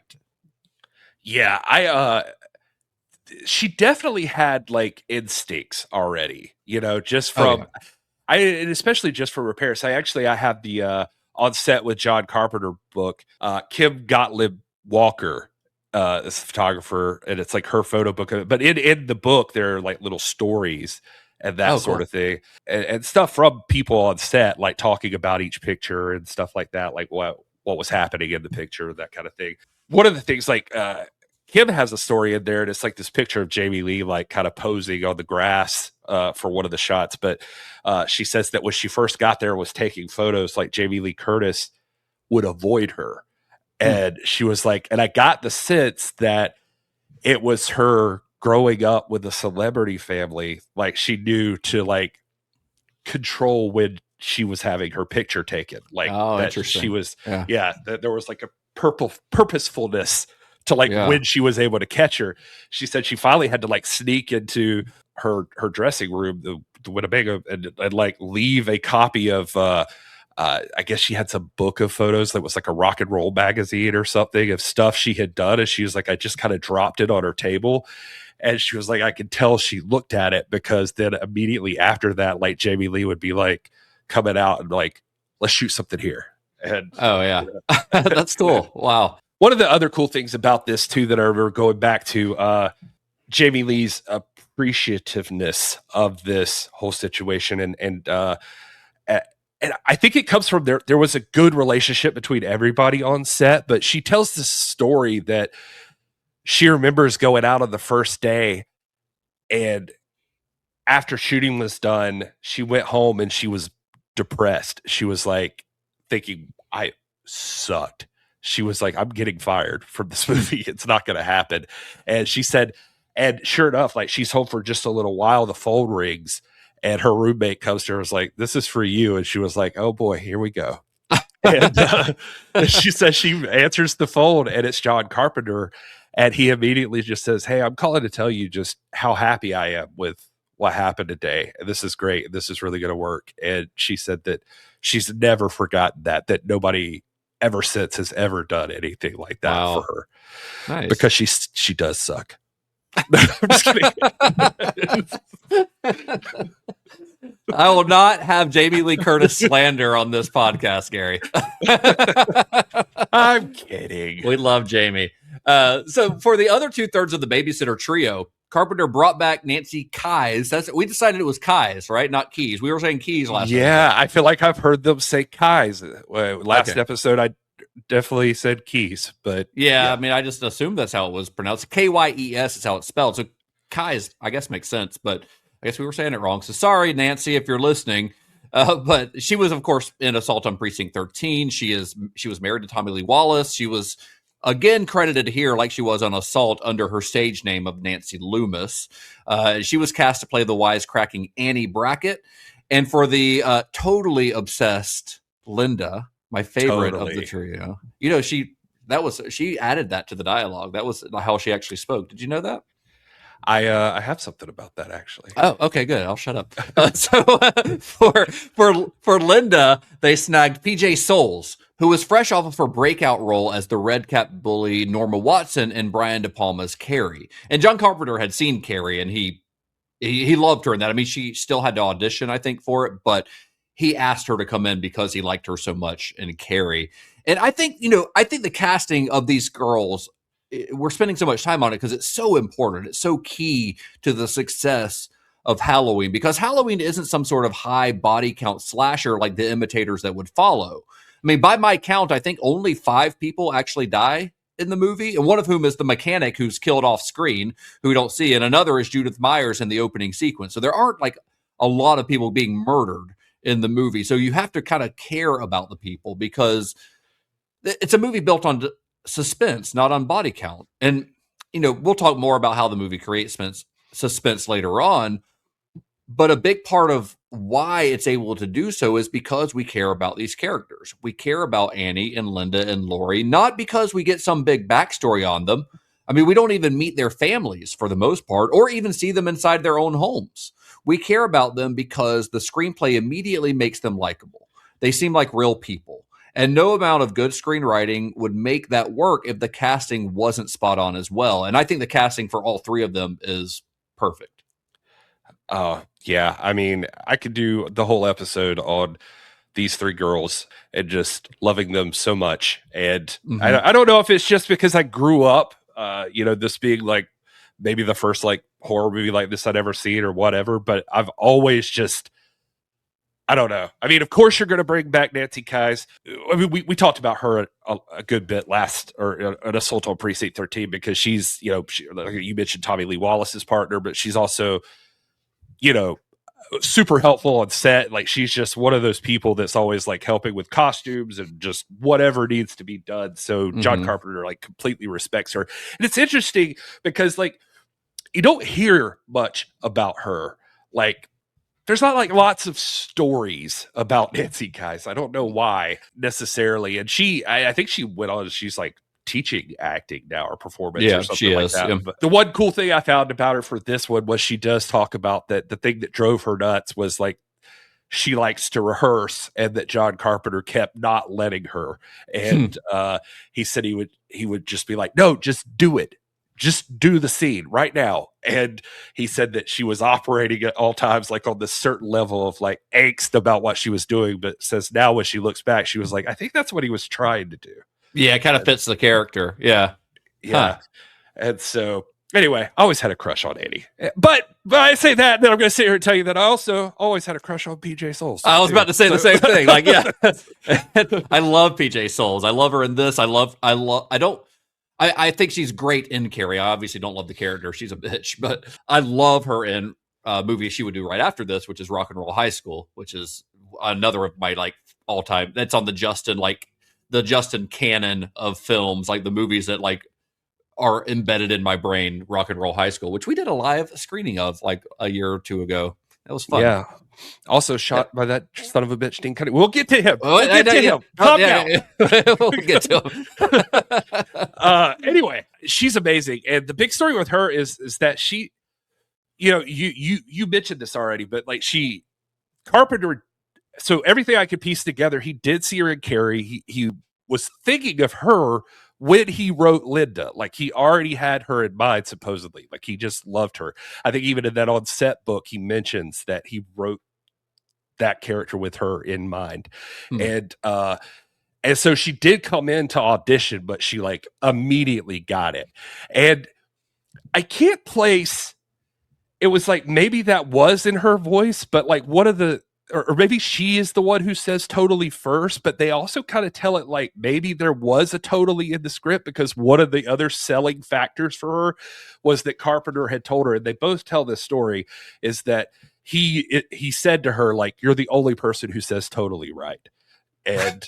Yeah, she definitely had like instincts already, just from, and especially just for repairs. I have the On Set with John Carpenter book, Kim Gottlieb Walker, is a photographer, and it's like her photo book of it. But in the book, there are like little stories and that sort of thing, and stuff from people on set, like talking about each picture and stuff like that, like what was happening in the picture, that kind of thing. One of the things, like Kim has a story in there, and it's like this picture of Jamie Lee like kind of posing on the grass for one of the shots. But she says that when she first got there, was taking photos, like Jamie Lee Curtis would avoid her, and she was like, and I got the sense that it was her growing up with a celebrity family, like she knew to like control when she was having her picture taken, like that she was, that there was like a purposefulness to like when she was able to catch her. She said she finally had to like sneak into her dressing room, the Winnebago, and like leave a copy of I guess she had some book of photos that was like a rock and roll magazine or something of stuff she had done, and she was like, I just kind of dropped it on her table. And she was like, I could tell she looked at it, because then immediately after that, like Jamie Lee would be like coming out and like, let's shoot something here. And that's cool. Wow. One of the other cool things about this too, that I remember going back to Jamie Lee's appreciativeness of this whole situation, and I think it comes from there was a good relationship between everybody on set, but she tells this story that she remembers going out on the first day, and after shooting was done, she went home and she was depressed. She was like thinking, I sucked. She was like, I'm getting fired from this movie. It's not going to happen. And she said, and sure enough, like she's home for just a little while, the phone rings, and her roommate comes to her and was like, this is for you. And she was like, oh boy, here we go. And she says she answers the phone, and it's John Carpenter. And he immediately just says, hey, I'm calling to tell you just how happy I am with what happened today. And this is great. This is really going to work. And she said that she's never forgotten that nobody ever since has ever done anything like that for her. Nice. Because she does suck. I'm just kidding. I will not have Jamie Lee Curtis slander on this podcast, Gary. I'm kidding. We love Jamie. So for the other 2/3 of the babysitter trio, Carpenter brought back Nancy Kyes. We decided it was Kyes, right? Not Keys. We were saying Keys last time. Yeah, I feel like I've heard them say Kyes. Last episode, I definitely said Keys, but yeah, I mean, I just assumed that's how it was pronounced. Kyes is how it's spelled. So Kyes, I guess, makes sense, but I guess we were saying it wrong. So sorry, Nancy, if you're listening. But she was, of course, in Assault on Precinct 13. She was married to Tommy Lee Wallace. She was again credited here, like she was on Assault, under her stage name of Nancy Loomis. She was cast to play the wisecracking Annie Brackett, and for the totally obsessed Linda, my favorite of the trio. She she added that to the dialogue. That was how she actually spoke. Did you know that? I have something about that actually. Oh, okay, good. I'll shut up. For Linda, they snagged PJ Souls, who was fresh off of her breakout role as the red cap bully Norma Watson in Brian De Palma's Carrie. And John Carpenter had seen Carrie, and he loved her in that. I mean, she still had to audition, I think, for it, but he asked her to come in because he liked her so much in Carrie. And I think the casting of these girls, we're spending so much time on it because it's so important. It's so key to the success of Halloween, because Halloween isn't some sort of high body count slasher like the imitators that would follow. I mean, by my count, I think only 5 people actually die in the movie, and one of whom is the mechanic who's killed off screen, who we don't see, and another is Judith Myers in the opening sequence. So there aren't like a lot of people being murdered in the movie. So you have to kind of care about the people, because it's a movie built on suspense, not on body count. And, we'll talk more about how the movie creates suspense later on. But a big part of why it's able to do so is because we care about these characters. We care about Annie and Linda and Lori, not because we get some big backstory on them. I mean, we don't even meet their families for the most part, or even see them inside their own homes. We care about them because the screenplay immediately makes them likable. They seem like real people. And no amount of good screenwriting would make that work if the casting wasn't spot on as well. And I think the casting for all 3 of them is perfect. Yeah. I mean, I could do the whole episode on these 3 girls and just loving them so much. And I don't know if it's just because I grew up, this being like maybe the first like horror movie like this I'd ever seen or whatever, but I've always just, I don't know. I mean, of course you're going to bring back Nancy Kyes. I mean, we talked about her a good bit an Assault on Precinct 13, because she's, like you mentioned Tommy Lee Wallace's partner, but she's also, super helpful on set. Like, she's just one of those people that's always like helping with costumes and just whatever needs to be done. So John Carpenter like completely respects her. And it's interesting because like you don't hear much about her. Like, there's not like lots of stories about Nancy Kyes. I don't know why necessarily. And I think she went on, she's like teaching acting now or performance or something like that. Yeah. But the one cool thing I found about her for this one was she does talk about that the thing that drove her nuts was like she likes to rehearse, and that John Carpenter kept not letting her. And he said he would just be like, no, just do it. Just do the scene right now. And he said that she was operating at all times like on this certain level of like angst about what she was doing, but says now when she looks back, she was like, I think that's what he was trying to do. Yeah, it kind of fits the character. Yeah. Yeah. Huh. And so anyway, I always had a crush on Annie. But I say that, then I'm going to sit here and tell you that I also always had a crush on PJ Souls. I was about to say the same thing. Like, yeah. I love PJ Souls. I love her in this. I think she's great in Carrie. I obviously don't love the character. She's a bitch, but I love her in a movie she would do right after this, which is Rock and Roll High School, which is another of my like all time. That's on the Justin canon of films, like the movies that like are embedded in my brain. Rock and Roll High School, which we did a live screening of like a year or 2 ago. That was fun. Yeah. Also shot by that son of a bitch, Dean Cunningham. We'll get to him. Calm down. We'll get to him. Anyway, she's amazing. And the big story with her is that she, you mentioned this already, but like Carpenter, so everything I could piece together, he did see her in Carrie. He was thinking of her when he wrote Linda. Like, he already had her in mind, supposedly. Like, he just loved her. I think even in that on-set book, he mentions that he wrote that character with her in mind. And so she did come in to audition, but she like immediately got it. And I can't place, it was like maybe that was in her voice, but like one of the, or maybe she is the one who says totally first, but they also kind of tell it like maybe there was a totally in the script, because one of the other selling factors for her was that Carpenter had told her, and they both tell this story, is that he said to her, like, you're the only person who says totally right. And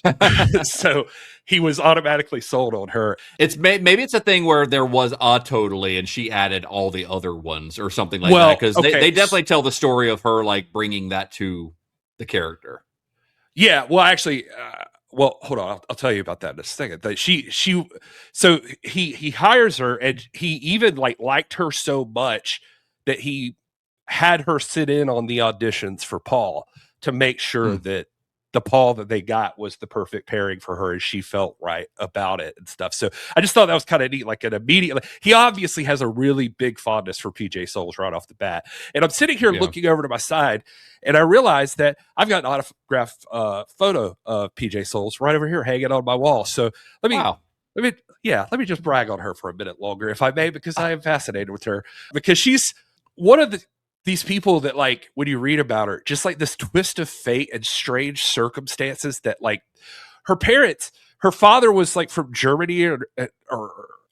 so he was automatically sold on her. It's maybe it's a thing where there was a totally and she added all the other ones or something like that. Because they definitely tell the story of her like bringing that to the character. Yeah, well, actually, Well, hold on. I'll tell you about that in a second. That so he hires her, and he even liked her so much that he had her sit in on the auditions for Paul to make sure that the Paul that they got was the perfect pairing for her, and she felt right about it and stuff. So I just thought that was kind of neat. Like an immediate, he obviously has a really big fondness for PJ Soles right off the bat. And I'm sitting here looking over to my side, and I realized that I've got an autographed photo of PJ Soles right over here hanging on my wall. So let me just brag on her for a minute longer, if I may, because I am fascinated with her, because she's one of these people that, like, when you read about her, just like this twist of fate and strange circumstances that, like, her father was like from Germany or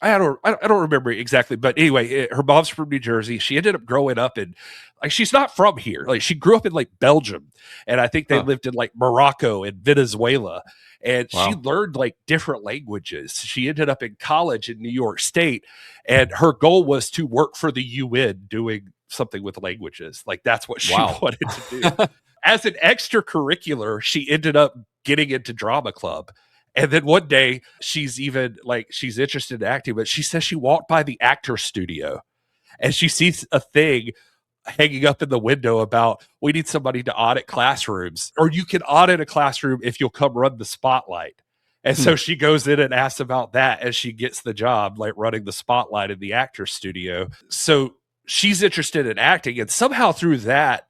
I don't remember exactly, but anyway, her mom's from New Jersey. She ended up growing up in, like, she's not from here. Like, she grew up in like Belgium, and I think they lived in like Morocco and Venezuela, and she learned like different languages. She ended up in college in New York State, and her goal was to work for the UN doing something with languages. Like, that's what she wanted to do. As an extracurricular, she ended up getting into drama club. And then one day she's interested in acting, but she says she walked by the actor studio and she sees a thing hanging up in the window about, we need somebody to audit classrooms, or you can audit a classroom if you'll come run the spotlight. And so she goes in and asks about that, and she gets the job, like, running the spotlight in the actor studio. So she's interested in acting, and somehow through that,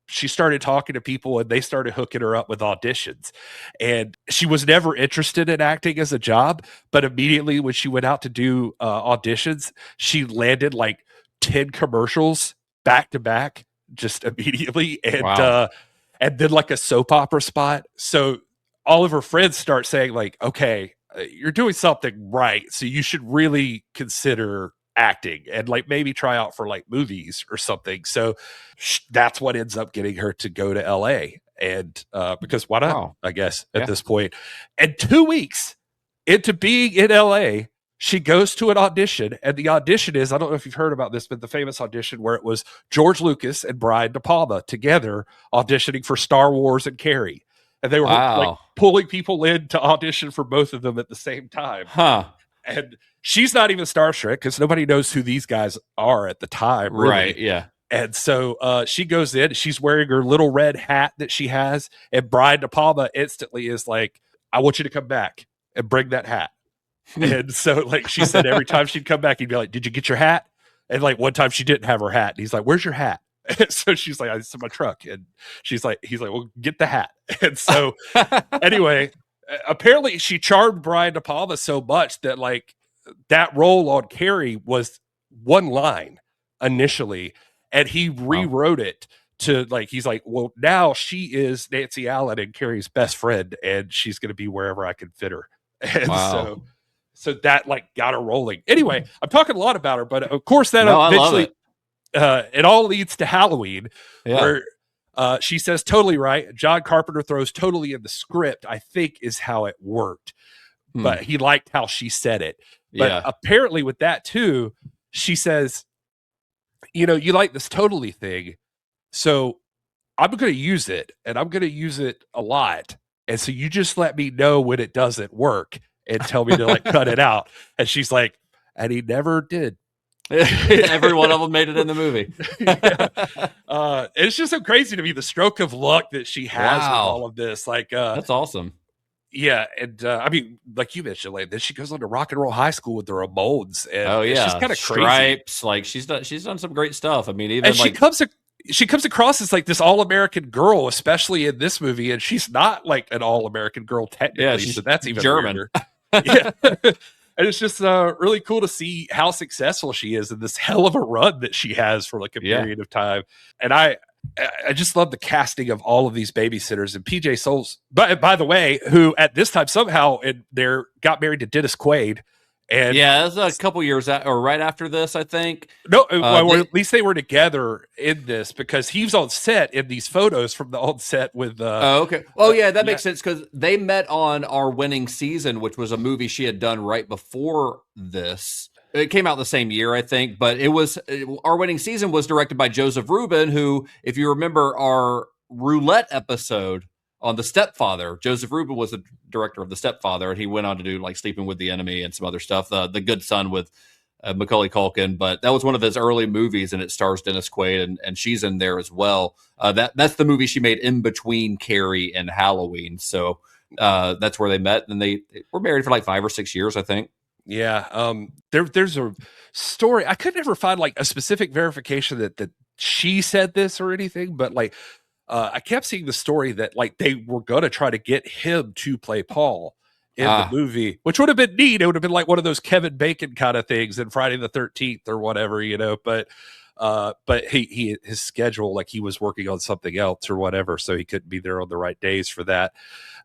she started talking to people, and they started hooking her up with auditions. And she was never interested in acting as a job, but immediately when she went out to do auditions, she landed like 10 commercials back to back, just immediately. And then like a soap opera spot. So all of her friends start saying, like, okay, you're doing something right, so you should really consider acting and like maybe try out for like movies or something. So that's what ends up getting her to go to LA, and because why not, I guess, at this point. And 2 weeks into being in LA, she goes to an audition, and the audition is, I don't know if you've heard about this, but the famous audition where it was George Lucas and Brian De Palma together auditioning for Star Wars and Carrie, and they were like pulling people in to audition for both of them at the same time. And she's not even starstruck because nobody knows who these guys are at the time. Really. Right. Yeah. And so she goes in, she's wearing her little red hat that she has. And Brian De Palma instantly is like, I want you to come back and bring that hat. And so, like, she said every time she'd come back, he'd be like, did you get your hat? And like one time she didn't have her hat. And he's like, where's your hat? And so she's like, it's in my truck. And he's like, well, get the hat. And so anyway, apparently she charmed Brian De Palma so much that, like, that role on Carrie was one line initially, and he rewrote it to, like, he's like, well, now she is Nancy Allen and Carrie's best friend, and she's going to be wherever I can fit her. And so that, like, got her rolling. Anyway, I'm talking a lot about her, but of course that eventually it all leads to Halloween, where she says totally right. John Carpenter throws totally in the script, I think is how it worked. But he liked how she said it. But apparently with that too, she says, you know, you like this totally thing, so I'm going to use it, and I'm going to use it a lot. And so you just let me know when it doesn't work and tell me to, like, cut it out. And she's like, and he never did. Every one of them made it in the movie. It's just so crazy to me, the stroke of luck that she has with all of this. Like, that's awesome. Yeah, and I mean, like you mentioned, like, then she goes on to Rock and Roll High School with the Ramones, and it's just kind of crazy. Stripes, like, she's done some great stuff. I mean, even, and like, she comes across as like this all-American girl, especially in this movie, and she's not like an all-American girl technically. Yeah, so that's even German. Yeah. And it's just really cool to see how successful she is in this hell of a run that she has for like a period of time. And I just love the casting of all of these babysitters, and PJ Soles, by the way, who at this time somehow got married to Dennis Quaid. And it was a couple years or right after this, I think. No, or at least they were together in this, because he was on set in these photos from the on set with. Okay. Oh yeah, that makes sense, because they met on Our Winning Season, which was a movie she had done right before this. It came out the same year, I think, but Our Winning Season was directed by Joseph Rubin, who, if you remember our roulette episode on The Stepfather. Joseph Rubin was the director of The Stepfather, and he went on to do like Sleeping with the Enemy and some other stuff. The Good Son with Macaulay Culkin, but that was one of his early movies, and it stars Dennis Quaid, and she's in there as well. That's the movie she made in between Carrie and Halloween. So that's where they met, and they were married for like 5 or 6 years, I think. Yeah. There's a story. I could never find like a specific verification that she said this or anything, but like I kept seeing the story that like they were going to try to get him to play Paul in the movie, which would have been neat. It would have been like one of those Kevin Bacon kind of things in Friday the 13th or whatever, you know, but his schedule, like he was working on something else or whatever, so he couldn't be there on the right days for that.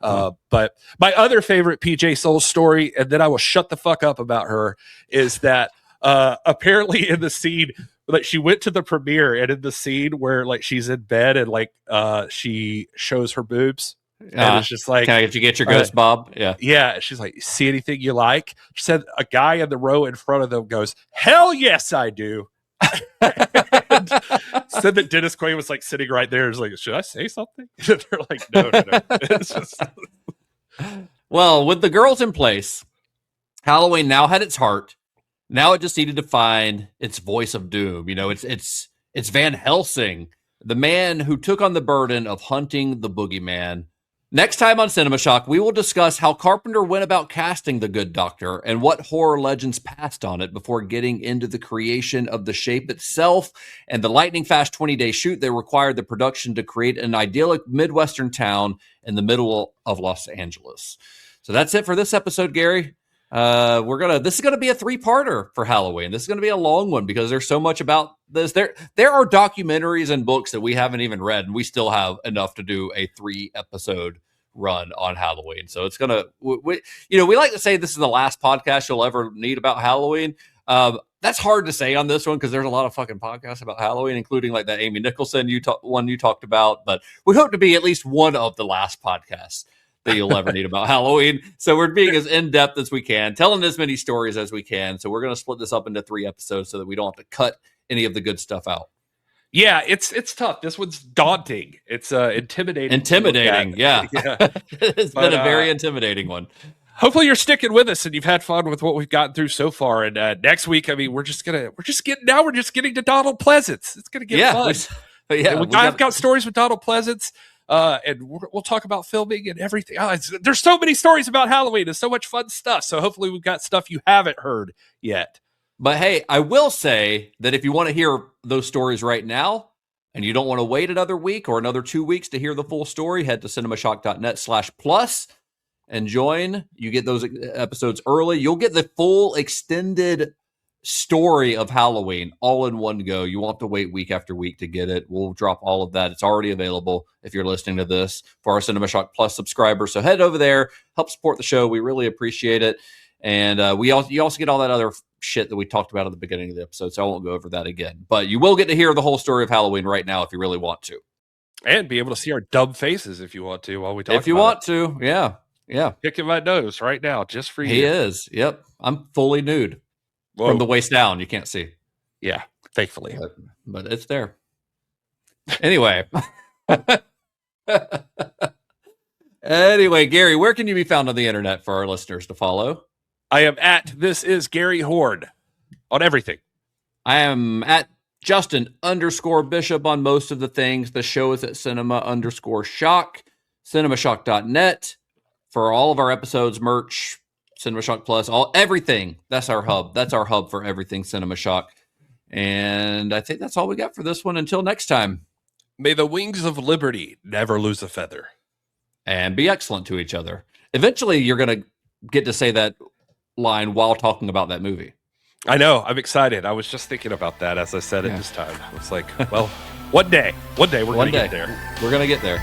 But my other favorite PJ Souls story, and then I will shut the fuck up about her, is that apparently in the scene, like she went to the premiere, and in the scene where like she's in bed and like she shows her boobs, and it's just like, did you get your ghost, Bob? Yeah. She's like, see anything you like? She said a guy in the row in front of them goes, hell yes, I do. Said that Dennis Quaid was like sitting right there. Is like, should I say something? They're like, no. It's just... Well, with the girls in place, Halloween now had its heart. Now it just needed to find its voice of doom. You know, it's Van Helsing, the man who took on the burden of hunting the boogeyman. Next time on Cinema Shock, we will discuss how Carpenter went about casting the Good Doctor and what horror legends passed on it before getting into the creation of the shape itself and the lightning-fast 20-day shoot that required the production to create an idyllic Midwestern town in the middle of Los Angeles. So that's it for this episode, Gary. This is gonna be a 3-parter for Halloween. This is gonna be a long one because there's so much about this. There are documentaries and books that we haven't even read, and we still have enough to do a 3-episode run on Halloween. So it's gonna, we like to say this is the last podcast you'll ever need about Halloween. That's hard to say on this one because there's a lot of fucking podcasts about Halloween, including like that Amy Nicholson one you talked about. But we hope to be at least one of the last podcasts that you'll ever need about Halloween. So we're being as in-depth as we can, telling as many stories as we can. So we're going to split this up into 3 episodes so that we don't have to cut any of the good stuff out. Yeah, it's tough. This one's daunting. It's intimidating. Yeah. It's been a very intimidating one. Hopefully you're sticking with us and you've had fun with what we've gotten through so far. And next week, I mean, we're just getting to Donald Pleasance. It's going to get fun. I've got stories with Donald Pleasance. And we'll talk about filming and everything. There's so many stories about Halloween. There's so much fun stuff. So hopefully we've got stuff you haven't heard yet. But hey, I will say that if you want to hear those stories right now and you don't want to wait another week or another 2 weeks to hear the full story, head to cinemashock.net/plus and join. You get those episodes early. You'll get the full extended story of Halloween all in one go. You won't have to wait week after week to get it. We'll drop all of that. It's already available if you're listening to this for our Cinema Shock Plus subscribers. So head over there, help support the show. We really appreciate it. And you also get all that other shit that we talked about at the beginning of the episode. So I won't go over that again. But you will get to hear the whole story of Halloween right now if you really want to. And be able to see our dumb faces if you want to while we talk. If you want to, yeah. Picking my nose right now just for you. He is. Yep. I'm fully nude. Whoa. From the waist down, you can't see. Yeah, thankfully. But it's there. Anyway. Gary, where can you be found on the internet for our listeners to follow? I am at This Is Gary Horde on everything. I am at Justin_Bishop on most of the things. The show is at cinema_shock, cinemashock.net for all of our episodes, merch, Cinema Shock Plus, everything. That's our hub. That's our hub for everything Cinema Shock. And I think that's all we got for this one. Until next time. May the wings of liberty never lose a feather. And be excellent to each other. Eventually, you're going to get to say that line while talking about that movie. I know. I'm excited. I was just thinking about that as I said it this time. It's like, well, one day we're going to get there. We're going to get there.